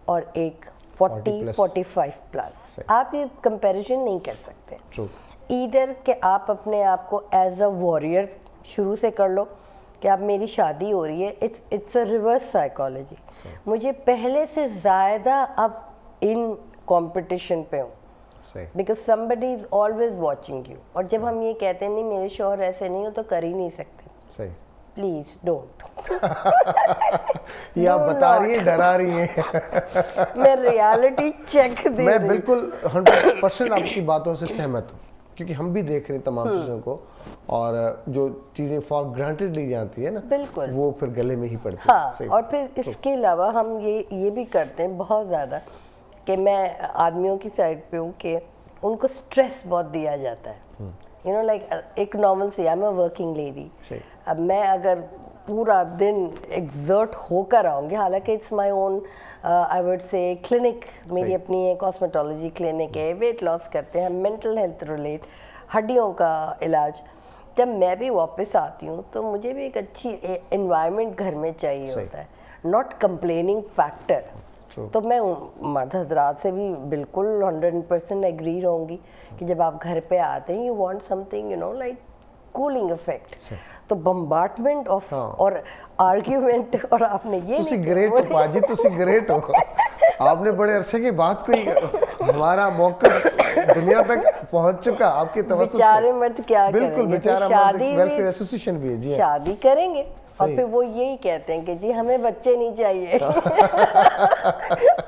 और एक 40-45 प्लस. आप ये कंपैरिजन नहीं कर सकते. ईदर कि आप अपने आप को एज अ वॉरियर शुरू से कर लो कि अब मेरी शादी हो रही है. It's a reverse psychology. मुझे पहले से ज़्यादा अब इन कंपटीशन पे हूँ, because somebody is always watching you. और जब हम ये कहते हैं नहीं मेरे शौहर ऐसे नहीं हो, तो कर ही नहीं सकते. Please don't. ये आप बता रही हैं, डरा रही हैं. मैं रियलिटी चेक दे रही. मैं बिल्कुल 100% आपकी बातों से सहमत हूँ, क्योंकि हम भी देख रहे हैं तमाम चीज़ों को, और जो चीज़ें फॉर ग्रांटेड ली जाती है ना, बिल्कुल वो फिर गले में ही पड़ती है. हाँ. और फिर इसके अलावा हम ये भी करते हैं बहुत ज़्यादा कि मैं आदमियों की साइड पे हूँ कि उनको स्ट्रेस बहुत दिया जाता है. यू नो लाइक एक नॉर्मल सी, I am a working lady. अब मैं अगर पूरा दिन एग्जर्ट होकर आऊँगी, हालांकि it's my own I would say clinic, मेरी अपनी कॉस्मेटोलॉजी क्लिनिक है, वेट लॉस करते हैं, मेंटल हेल्थ रिलेट, हड्डियों का इलाज। जब मैं भी वापस आती हूँ तो मुझे भी एक अच्छी एनवायरनमेंट घर में चाहिए होता है, नॉट कंप्लेनिंग फैक्टर। तो मैं मर्द हजरात से भी बिल्कुल 100% एग्री रहूँगी कि जब आप घर पे आते हैं you want something you know like cooling effect. तो बम्बार्टमेंट ऑफ और आर्ग्यूमेंट, और आपने ये तुसी ग्रेट हो पाजी, तुसी ग्रेट हो। आपने बड़े अरसे के बाद कोई हमारा मौक़िफ़ दुनिया तक पहुंच चुका आपके तवज्जुह से। बेचारे मर्द क्या बिल्कुल, करेंगे, बेचारा शादी मर्द वेलफेयर एसोसिएशन भी है जी। शादी करेंगे और फिर वो यही कहते हैं कि जी हमें बच्चे नहीं चाहिए।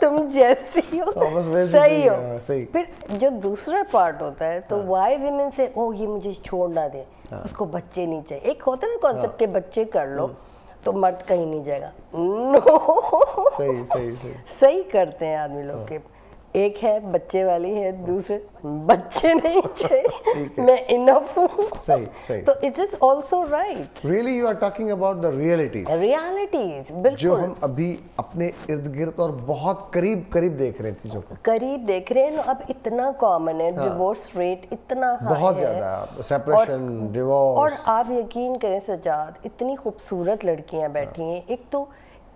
तुम जैसी हो सही हो। सही। फिर जो दूसरा पार्ट होता है तो वाई विमेन से ओ ये मुझे छोड़ ना दे, उसको बच्चे नहीं चाहिए। एक होता है ना कॉन्सेप्ट के बच्चे कर लो तो मर्द कहीं नहीं जाएगा। नो सही सही सही सही करते हैं आदमी लोग के। एक है बच्चे वाली है, दूसरे बच्चे नहीं चाहिए, मैं इनफ हूँ। सही सही। तो it is also right. Really you are talking about the realities, realities जो बिल्कुल हम अभी अपने इर्द गिर्द और बहुत करीब करीब देख रहे हैं चीजों को। करीब देख रहे हैं। अब इतना कॉमन है, डिवोर्स रेट इतना हाई बहुत है, ज्यादा, सेपरेशन, डिवोर्स। और आप यकीन करें सजाद, इतनी खूबसूरत लड़कियां बैठी हैं। एक तो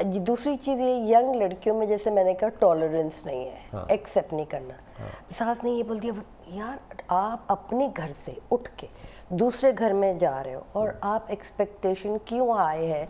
दूसरी चीज़ ये यंग लड़कियों में जैसे मैंने कहा टॉलरेंस नहीं है, एक्सेप्ट नहीं करना। सास ने ये बोल दिया यार आप अपने घर से उठ के दूसरे घर में जा रहे हो और आप एक्सपेक्टेशन क्यों आए हैं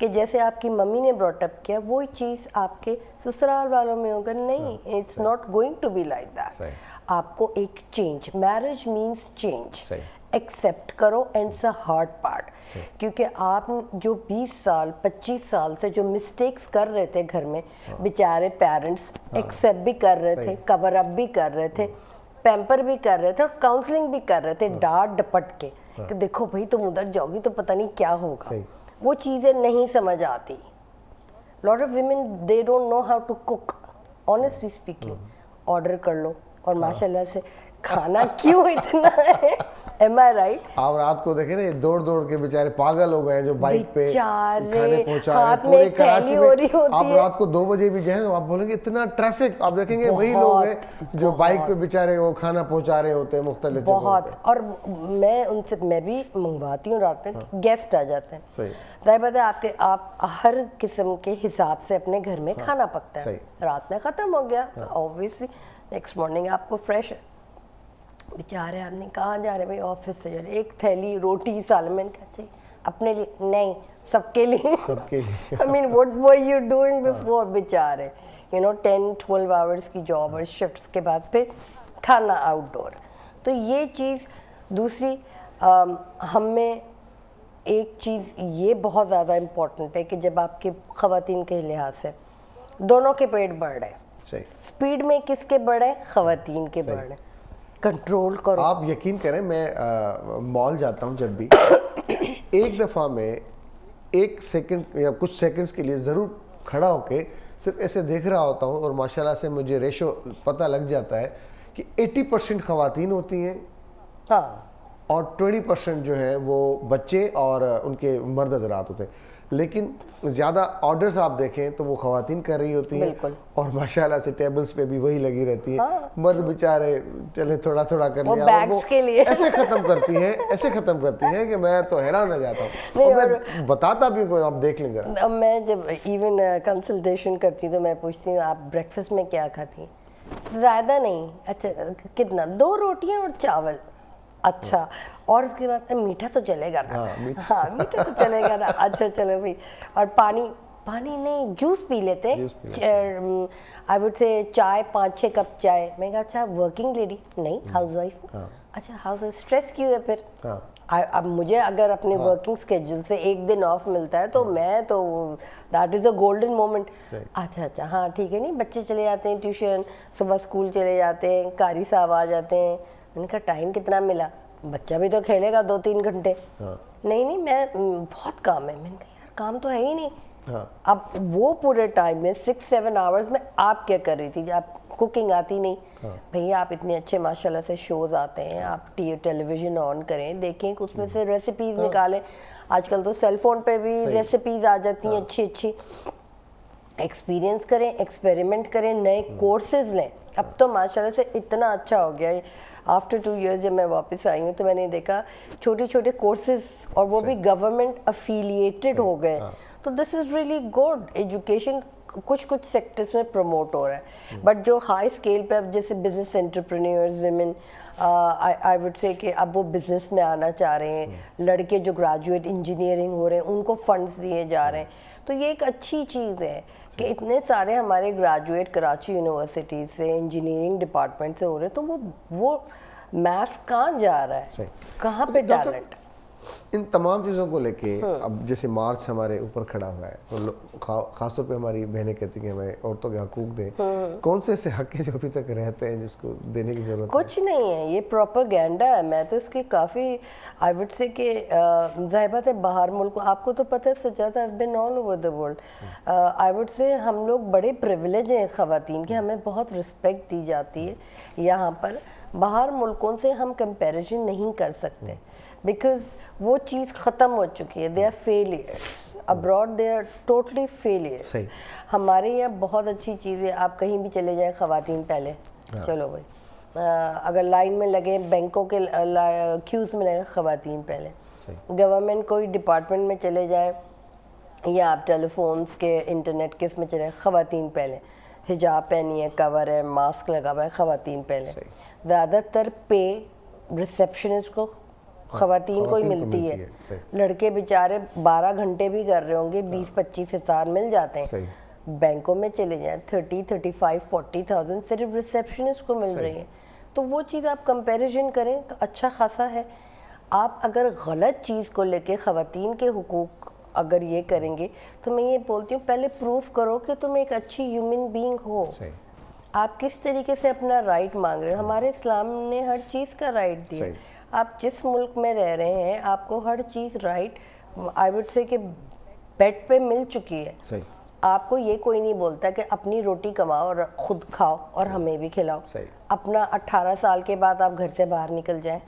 कि जैसे आपकी मम्मी ने ब्रॉटअप किया वही चीज़ आपके ससुराल वालों में होगा। नहीं, it's not going to be like that. आपको एक change, marriage means change, accept करो and it's a hard part. क्योंकि आप जो 20 साल 25 साल से जो मिस्टेक्स कर रहे थे घर में, बेचारे पेरेंट्स एक्सेप्ट भी कर रहे थे, कवर अप भी कर रहे थे, पैम्पर भी कर रहे थे और काउंसलिंग भी कर रहे थे डांट डपट के कि देखो भाई तुम उधर जाओगी तो पता नहीं क्या होगा। वो चीज़ें नहीं समझ आती। Lot of women they don't know how to cook, honestly speaking. Order कर लो और माशाल्लाह से खाना क्यों इतना है, am I right? आप रात को देखे ना, ये दौड़ दौड़ के बेचारे पागल हो गए जो बाइक पे खाने पहुंचा रहे हाथ पूरे में कराची थैली हो रही में। होती आप है। रात को 2 बजे भी जाएं आप बोलेंगे इतना ट्रैफिक। आप देखेंगे वही लोग हैं जो बाइक पे बेचारे वो खाना पहुंचा रहे होते हैं मुख्तलिफ जगहों बहुत। पे। और मैं भी मंगवाती हूँ रात में, गेस्ट आ जाते हैं। सही। जाहिर बात है आप हर किस्म के हिसाब से अपने घर में खाना पकता है। सही। रात में ख़त्म हो गया ऑब्वियसली नेक्स्ट मॉर्निंग आपको फ्रेश। बेचारे आदमी कहाँ जा रहे भाई, ऑफिस से जा रहे, एक थैली रोटी सालमन का चाहिए, अपने लिए नहीं सबके लिए। सबके लिए। I mean what were you doing before, बेचारे 10-12 आवर्स की जॉब और शिफ्ट्स के बाद फिर खाना आउटडोर। तो ये चीज़ दूसरी हम में एक चीज़ ये बहुत ज़्यादा इम्पोर्टेंट है कि जब आपके ख़वातीन के लिहाज से दोनों के पेट बढ़ रहे हैं, सही। स्पीड में किसके बढ़ रहे, ख़वातीन के बढ़ रहे, कंट्रोल करो। आप यकीन करें मैं मॉल जाता हूँ जब भी, एक दफ़ा में 1 सेकंड या कुछ सेकंड्स के लिए ज़रूर खड़ा होके सिर्फ ऐसे देख रहा होता हूँ और माशाल्लाह से मुझे रेशो पता लग जाता है कि 80% ख़वातीन होती हैं और 20% जो है वो बच्चे और उनके मर्द हज़रात होते हैं। लेकिन ज़्यादा ऑर्डर्स आप देखें तो वो ख़वातीन कर रही होती हैं और माशाल्लाह से टेबल्स पे भी वही लगी रहती है। मर्द बेचारे चले थोड़ा थोड़ा कर लिया और वो ऐसे ख़त्म करती हैं कि मैं तो हैरान रह जाता हूँ। और मैं बताता भी हूँ, आप देख लें ज़रा। मैं जब इवन कंसल्टेशन करती हूँ तो मैं पूछती हूँ आप ब्रेकफास्ट में क्या खाती हैं? ज़्यादा नहीं। अच्छा कितना? 2 रोटियाँ और चावल। अच्छा, और उसके बाद मीठा तो चलेगा ना? हाँ मीठा तो चलेगा ना। अच्छा चलो भाई, और पानी नहीं, जूस पी लेते हैं। आई वुड से चाय 5-6 कप चाय। मैं कहा अच्छा वर्किंग लेडी? नहीं, हाउस वाइफ। अच्छा हाउस वाइफ, स्ट्रेस क्यों है फिर? अब मुझे अगर अपने वर्किंग स्केड्यूल से एक दिन ऑफ मिलता है तो मैं तो that is a golden moment. अच्छा हाँ ठीक है। नहीं बच्चे चले जाते हैं ट्यूशन, सुबह स्कूल चले जाते हैं, कारी साहब आ जाते हैं। मैंने कहा टाइम कितना मिला? बच्चा भी तो खेलेगा 2-3 घंटे। नहीं मैं बहुत काम है। मैंने कहा यार काम तो है ही नहीं। अब वो पूरे टाइम में 6-7 आवर्स में आप क्या कर रही थी? आप कुकिंग आती नहीं भैया, आप इतने अच्छे माशाल्लाह से शोज आते हैं, आप टेलीविजन ऑन करें, देखें उसमें से रेसिपीज निकालें। آج کل تو سیل فون پہ بھی ریسیپیز آ جاتی ہیں اچھی اچھی. ایکسپیرینس کریں, ایکسپیریمنٹ کریں, نئے کورسز لیں. اب تو ماشاءاللہ سے اتنا اچھا ہو گیا ہے. آفٹر 2 ایئرز جب میں واپس آئی ہوں تو میں نے دیکھا چھوٹے چھوٹے کورسز, اور وہ بھی گورنمنٹ افیلیٹڈ ہو گئے. تو دس از ریئلی گڈ. ایجوکیشن کچھ سیکٹرز میں پروموٹ ہو رہا ہے, بٹ جو ہائی اسکیل پہ اب جیسے business entrepreneurs women, I would سے کہ اب وہ بزنس میں آنا چاہ رہے ہیں. لڑکے جو گریجویٹ انجینئرنگ ہو رہے ہیں ان کو فنڈز دیے جا رہے ہیں. تو یہ ایک اچھی چیز ہے کہ اتنے سارے ہمارے گریجویٹ کراچی یونیورسٹی سے انجینئرنگ ڈپارٹمنٹ سے ہو رہے ہیں. تو وہ میتھس کہاں جا رہا ہے, کہاں پہ ٹیلنٹ. ان تمام چیزوں کو لے کے اب جیسے مارچ ہمارے اوپر کھڑا ہوا ہے, تو خاص طور پہ ہماری بہنیں کہتی ہیں ہمیں عورتوں کے حقوق دیں. کون سے ایسے حق ہیں جو ابھی تک رہتے ہیں جس کو دینے کی ضرورت ہے؟ کچھ نہیں ہے, یہ پروپیگینڈا ہے. میں تو اس کی کافی آئی وڈ سے کہ ظاہر بات ہے باہر ملک, آپ کو تو پتہ ہے سچاتا ہے ban all over the world. I would say ہم لوگ بڑے پریویلیج ہیں خواتین کے, ہمیں بہت رسپیکٹ دی جاتی ہے یہاں پر. باہر ملکوں سے ہم کمپیریزن نہیں کر سکتے بیکاز وہ چیز ختم ہو چکی ہے. They are failures abroad, they are totally failures. ہمارے یہاں بہت اچھی چیز ہے, آپ کہیں بھی چلے جائیں خواتین پہلے, چلو بھائی اگر لائن میں لگے, بینکوں کے کیوز میں لگے, خواتین پہلے. گورنمنٹ کوئی ڈپارٹمنٹ میں چلے جائیں یا آپ ٹیلی فونس کے انٹرنیٹ کے اس میں چلے جائیں, خواتین پہلے. حجاب پہنی ہے, کور ہے, ماسک لگا ہوا ہے, خواتین پہلے. زیادہ تر پے ریسیپشنسٹ کو خواتین کو ہی ملتی ہے. لڑکے بیچارے 12 گھنٹے بھی کر رہے ہوں گے, 20-25 ہزار مل جاتے ہیں. بینکوں میں چلے جائیں 30-35-40,000 صرف ریسیپشنسٹ کو مل رہی ہے. تو وہ چیز آپ کمپیریزن کریں تو اچھا خاصا ہے. آپ اگر غلط چیز کو لے کے خواتین کے حقوق اگر یہ کریں گے تو میں یہ بولتی ہوں پہلے پروف کرو کہ تم ایک اچھی ہیومن بینگ ہو. آپ کس طریقے سے اپنا رائٹ مانگ رہے ہو. ہمارے اسلام نے ہر چیز کا رائٹ دیا. آپ جس ملک میں رہ رہے ہیں آپ کو ہر چیز رائٹ آئی وڈ سے کہ بیڈ پہ مل چکی ہے. آپ کو یہ کوئی نہیں بولتا کہ اپنی روٹی کماؤ اور خود کھاؤ اور ہمیں بھی کھلاؤ. اپنا 18 سال کے بعد آپ گھر سے باہر نکل جائیں,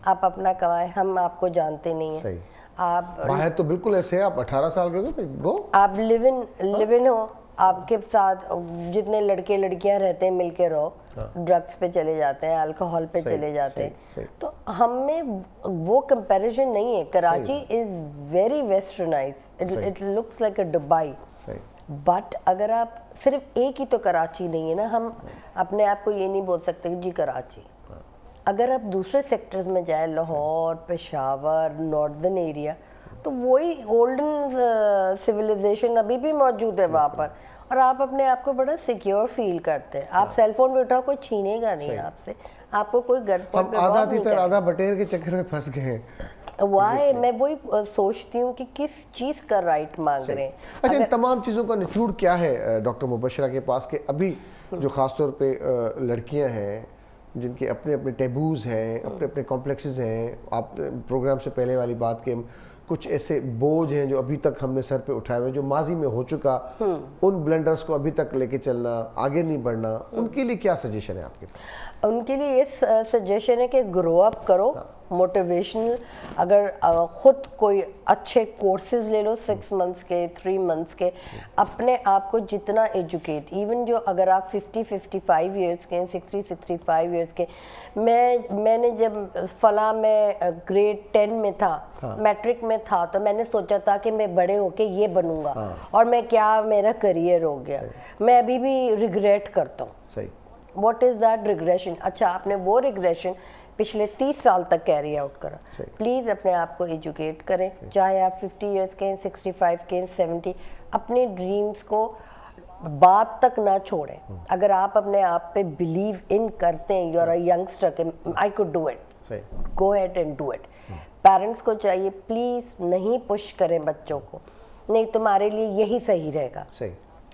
آپ اپنا کمائیں, ہم آپ کو جانتے نہیں ہیں. آپ باہر تو بالکل ایسے ہیں, آپ 18 سال کے ہو, آپ لیو ان ہو, آپ کے ساتھ جتنے لڑکے لڑکیاں رہتے ہیں مل کے رہو. ڈرگس پہ چلے جاتے ہیں, الکوہول پہ چلے جاتے ہیں. تو ہم میں وہ کمپیریزن نہیں ہے. Karachi is very westernized, it looks like a Dubai. But اگر آپ صرف ایک ہی تو کراچی نہیں ہے نا, ہم اپنے آپ کو یہ نہیں بول سکتے کہ جی کراچی. اگر آپ دوسرے سیکٹرز میں جائیں, لاہور, پشاور, ناردرن ایریا, تو وہی گولڈن سویلائزیشن ابھی بھی موجود ہے وہاں پر, اور آپ اپنے آپ کو بڑا سیکیور فیل کرتے ہیں. آپ سیل فون پہ اٹھاؤ, کوئی چھینے گا نہیں آپ سے, آپ کو کوئی گھر پہ آدھا تیتر آدھا بٹیر کے چکر میں پھنس گئے ہیں. وائی میں وہی سوچتی ہوں کہ کس چیز کا رائٹ مانگ رہے ہیں. اچھا, ان تمام چیزوں کا نچوڑ کیا ہے ڈاکٹر مبشرہ کے پاس, کہ ابھی جو خاص طور پہ لڑکیاں ہیں جن کے اپنے اپنے ٹیبوز ہیں, اپنے اپنے کمپلیکسز ہیں. آپ پروگرام سے پہلے والی بات کہ کچھ ایسے بوجھ ہیں جو ابھی تک ہم نے سر پہ اٹھائے ہوئے, جو ماضی میں ہو چکا, ان بلنڈرز کو ابھی تک لے کے چلنا, آگے نہیں بڑھنا, ان کے لیے کیا سجیشن ہے آپ کے پاس؟ ان کے لیے یہ سجیشن ہے کہ گرو اپ کرو, موٹیویشنل. اگر خود کوئی اچھے کورسز لے لو 6 months کے, 3 months کے, اپنے آپ کو جتنا ایجوکیٹ, ایون جو اگر آپ 50-55 ایئرس کے, 60-65 ایئرس کے. میں نے جب فلاں میں گریڈ 10 میں تھا, میٹرک میں تھا, تو میں نے سوچا تھا کہ میں بڑے ہو کے یہ بنوں گا, اور میں کیا میرا کریئر ہو گیا. میں ابھی بھی ریگریٹ کرتا ہوں. What is that regression? اچھا, آپ نے وہ ریگریشن پچھلے 30 سال تک کیری آؤٹ کرا. پلیز اپنے آپ کو ایجوکیٹ کریں, چاہے آپ 50 ایئرس کے, 65 کے, 70. اپنے ڈریمز کو بات تک نہ چھوڑیں. اگر آپ اپنے آپ پہ بلیو ان کرتے ہیں, یو آر اے ینگسٹر, کہ I could do it, go at and do it. Parents کو چاہیے پلیز نہیں پش کریں بچوں کو, نہیں تمہارے لیے یہی صحیح رہے گا.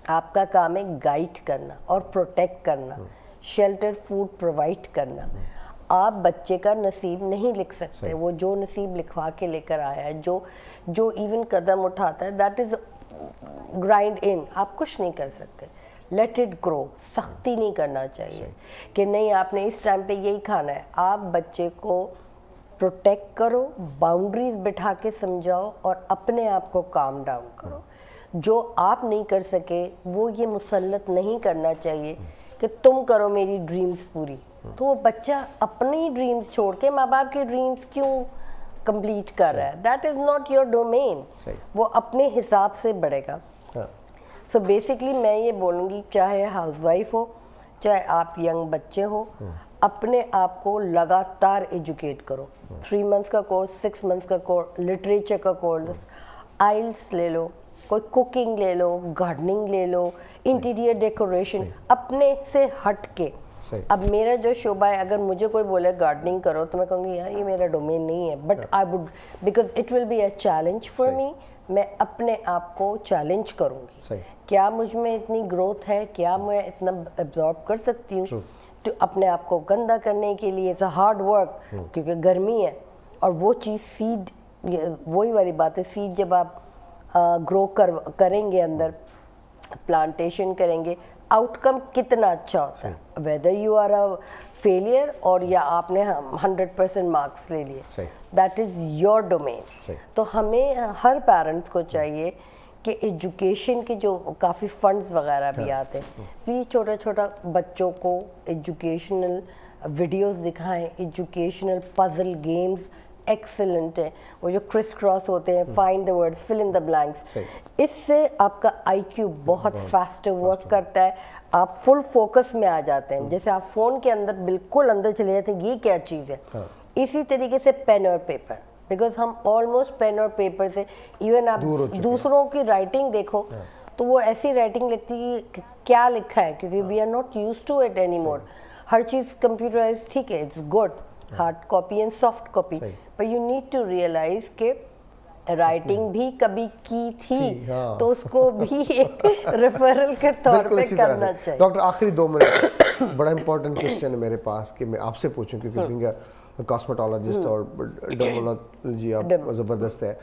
آپ کا کام ہے گائیڈ کرنا اور پروٹیکٹ کرنا, شیلٹر, فوڈ پرووائڈ کرنا. آپ بچے کا نصیب نہیں لکھ سکتے. وہ جو نصیب لکھوا کے لے کر آیا ہے, جو ایون قدم اٹھاتا ہے, دیٹ از گرائنڈ ان. آپ کچھ نہیں کر سکتے. لیٹ اٹ گرو. سختی نہیں کرنا چاہیے کہ نہیں آپ نے اس ٹائم پہ یہی کھانا ہے. آپ بچے کو प्रोटेक्ट करो, बाउंड्रीज बिठा के समझाओ और अपने आप को काम डाउन करो। जो आप नहीं कर सके वो ये मुसल्लत नहीं करना चाहिए कि तुम करो मेरी ड्रीम्स पूरी। तो वो बच्चा अपनी ड्रीम्स छोड़ के माँ बाप की ड्रीम्स क्यों कंप्लीट कर रहा है? That is not your domain. वो अपने हिसाब से बढ़ेगा। सो बेसिकली मैं ये बोलूँगी, चाहे हाउसवाइफ हो, चाहे आप यंग बच्चे हो, अपने आप को लगातार एजुकेट करो। 3 मंथ्स का कोर्स, 6 मंथ्स का कोर्स, लिटरेचर का कोर्स, आइल्स ले लो, कोई कुकिंग ले लो, गार्डनिंग ले लो, इंटीरियर डेकोरेशन, अपने से हट के। अब मेरा जो शोबा है, अगर मुझे कोई बोले गार्डनिंग करो तो मैं कहूँगी यार ये मेरा डोमेन नहीं है, but I would, because it will be a challenge for me. मैं अपने आप को चैलेंज करूँगी, क्या मुझ में इतनी ग्रोथ है, क्या मैं इतना एब्जॉर्ब कर सकती हूँ। तो अपने आप को गंदा करने के लिए इट्स अ हार्ड वर्क, क्योंकि गर्मी है। और वो चीज़ सीड, वही वाली बात है, सीड जब आप ग्रो करेंगे, अंदर प्लांटेशन करेंगे, आउटकम कितना अच्छा होता है, whether you are a failure और या आपने 100% मार्क्स ले लिए, दैट इज़ योर डोमेन। तो हमें हर पेरेंट्स को चाहिए कि एजुकेशन के जो काफ़ी फंड्स वगैरह भी आते हैं, प्लीज़ छोटा छोटा बच्चों को एजुकेशनल वीडियोस दिखाएं, एजुकेशनल पजल गेम्स एक्सेलेंट है। वो जो क्रिस क्रॉस होते हैं, find the words, fill in the blanks, इससे आपका IQ बहुत फास्टर वर्क करता है, आप फुल फोकस में आ जाते हैं। जैसे आप फ़ोन के अंदर बिल्कुल अंदर चले जाते हैं, ये क्या चीज़ है। इसी तरीके से पेन और पेपर, बिकॉज हम ऑलमोस्ट पेन और पेपर से, इवन आप दूसरों की राइटिंग देखो तो वो ऐसी राइटिंग लिखती है कि क्या लिखा है, क्योंकि we are not used to it any more. हर चीज़ कंप्यूटराइज, ठीक है, it's good, hard copy and soft copy, पर यू नीड टू रियलाइज के राइटिंग भी कभी की थी, तो उसको भी एक रेफरल के तौर पे करना चाहिए। डॉक्टर, आखिरी 2 मिनट, बड़ा इंपॉर्टेंट क्वेश्चन है मेरे पास कि मैं आपसे पूछूं, क्योंकि बीइंग अ कॉस्मेटोलॉजिस्ट और डर्मोलॉजी आप ज़बरदस्त है।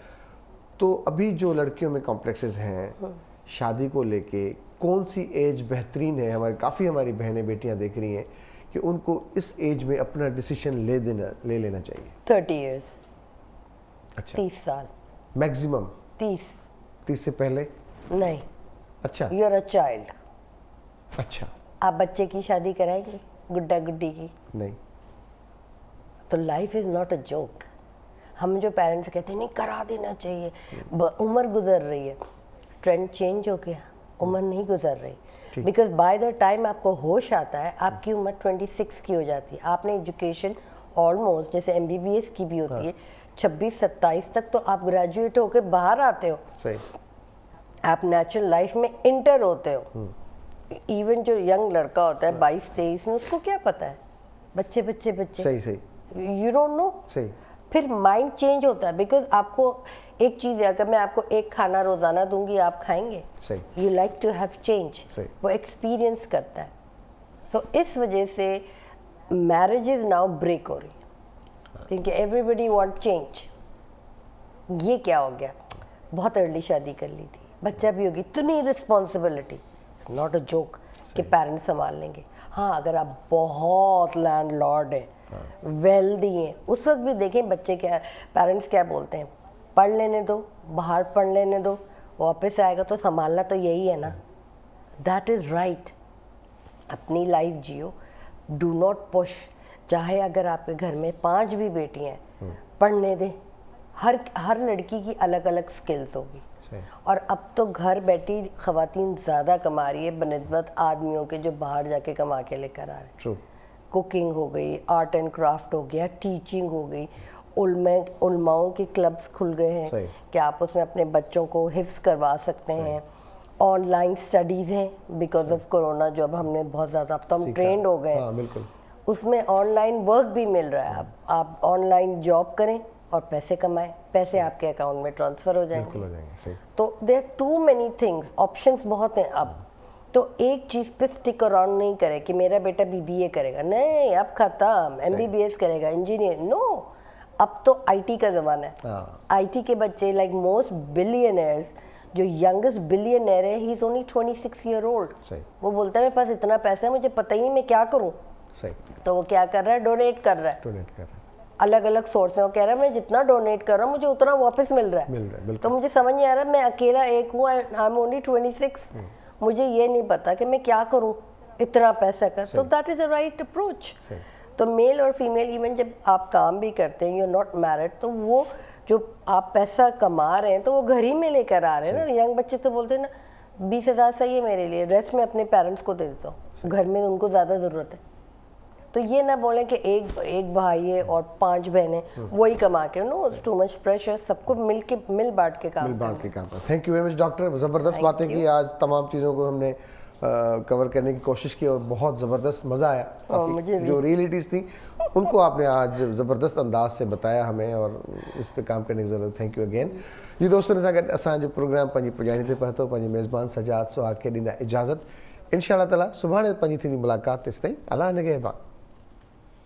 तो अभी जो लड़कियों में कॉम्प्लेक्सेस हैं शादी को लेके, कौन सी एज बेहतरीन है? हमारी बहनें बेटियां देख रही हैं कि उनको इस एज में अपना डिसीजन ले लेना चाहिए। 30 इयर्स। अच्छा, 30 साल मैक्सिमम। 30 से पहले नहीं। अच्छा, यू आर अ चाइल्ड। अच्छा, आप बच्चे की शादी कराएंगे गुड्डा गुड्डी की? नहीं। तो life is not a joke. हम जो पेरेंट्स कहते हैं नहीं करा देना चाहिए, उम्र गुजर रही है, ट्रेंड चेंज हो गया, उम्र नहीं गुजर रही। बिकॉज बाय द टाइम आपको होश आता है आपकी उम्र 26 की हो जाती है। आपने एजुकेशन ऑलमोस्ट, जैसे MBBS की भी होती है, 26-27 तक तो आप ग्रेजुएट होकर बाहर आते हो, सही, आप नेचुरल लाइफ में इंटर होते हो। इवन जो यंग लड़का होता है 22-23 में, उसको क्या पता है, बच्चे बच्चे बच्चे, सही, यू डोंट नो। सही। फिर माइंड चेंज होता है, बिकॉज आपको एक चीज़ है, अगर मैं आपको एक खाना रोज़ाना दूंगी आप खाएंगे? सही। You like to have change, सही। वो एक्सपीरियंस करता है। तो इस वजह से मैरिजेज नाउ ब्रेक हो रही है, क्योंकि एवरीबडी वांट चेंज। ये क्या हो गया, बहुत अर्ली शादी कर ली थी, बच्चा भी होगी, इतनी रिस्पॉन्सिबिलिटी, नॉट अ जोक कि पेरेंट्स संभाल लेंगे। हाँ, अगर आप बहुत लैंड लॉर्ड हैं, वेल्दी हैं, उस वक्त भी देखें बच्चे क्या, पेरेंट्स क्या बोलते हैं, पढ़ लेने दो, बाहर पढ़ लेने दो, वापस आएगा तो संभालना तो यही है ना। That is right. अपनी लाइफ जियो, डू नॉट पुश। चाहे अगर आपके घर में 5 भी बेटियां हैं, पढ़ने दें। हर लड़की की अलग अलग स्किल्स होगी, और अब तो घर बैठी ख़वातीन ज़्यादा कमा रही है बनिस्बत आदमियों के जो बाहर जाके कमा के लेकर आ रहे हैं। कुकिंग हो गई, आर्ट एंड क्राफ्ट हो गया, टीचिंग हो गई, उलमाओं के क्लब्स खुल गए हैं कि आप उसमें अपने बच्चों को हिफ्ज़ करवा सकते हैं। ऑनलाइन स्टडीज़ हैं बिकॉज ऑफ कोरोना, जो अब हमने बहुत ज़्यादा, अब तो हम ट्रेंड हो गए हैं, बिल्कुल। उसमें ऑनलाइन वर्क भी मिल रहा है। अब आप ऑनलाइन जॉब करें और पैसे कमाएं, पैसे आपके अकाउंट में ट्रांसफ़र हो जाएंगे। तो there are too many things, options बहुत हैं अब। तो एक चीज़ पे स्टिक अराउंड नहीं करे कि मेरा बेटा BBA करेगा, नहीं, अब ख़त्म, MBBS करेगा, इंजीनियर, नो। अब तो IT का ज़माना है। IT के बच्चे, लाइक मोस्ट बिलियनर्स, जो यंगेस्ट बिलियनर है, he is only 26 year old. वो बोलता है मेरे पास इतना पैसा है, मुझे पता ही नहीं मैं क्या करूँ। तो वो क्या कर रहा है, डोनेट कर रहा है। अलग अलग सोर्स है, वो कह रहा है मैं जितना डोनेट कर रहा हूँ मुझे उतना वापस मिल रहा है, बिल्कुल। तो मुझे समझ नहीं आ रहा, मैं अकेला एक हूँ, आई एम ओनली 26, मुझे ये नहीं पता कि मैं क्या करूँ इतना पैसा का। तो that is the right approach. तो मेल और फीमेल इवन जब आप काम भी करते हैं, यू आर नॉट मैरिड, तो वो जो आप पैसा कमा रहे हैं तो वो घर ही में लेकर आ रहे हैं ना। यंग बच्चे तो बोलते हैं ना 20,000 सही है मेरे लिए, रेस्ट मैं अपने पेरेंट्स को दे देता हूँ, घर में उनको ज़्यादा ज़रूरत है। तो ये ना बोलें कि एक भाई है और 5 बहनें वही कमा के, नो टू मच प्रेशर, सबको मिल बांट के काम करना। Thank U very much doctor, ज़बरदस्त बातें की आज, तमाम चीज़ों को हमने कवर करने की कोशिश की और बहुत ज़बरदस्त मज़ा आया। काफ़ी जो रियलिटीज़ थी उनको आपने आज ज़बरदस्त अंदाज से बताया हमें और उस पर काम करने की ज़रूरत। थैंक यू अगेन जी दोस्तों, असांजो प्रोग्राम पंहिंजी पुॼाणी ते पहुतो। पंहिंजे मेज़बान सजाद सुहाग खे ॾींदा इजाज़त। इंशाअल्लाह ताला सुभाणे पंहिंजी थींदी मुलाक़ात, तेसिताईं अल्लाह निगहबान।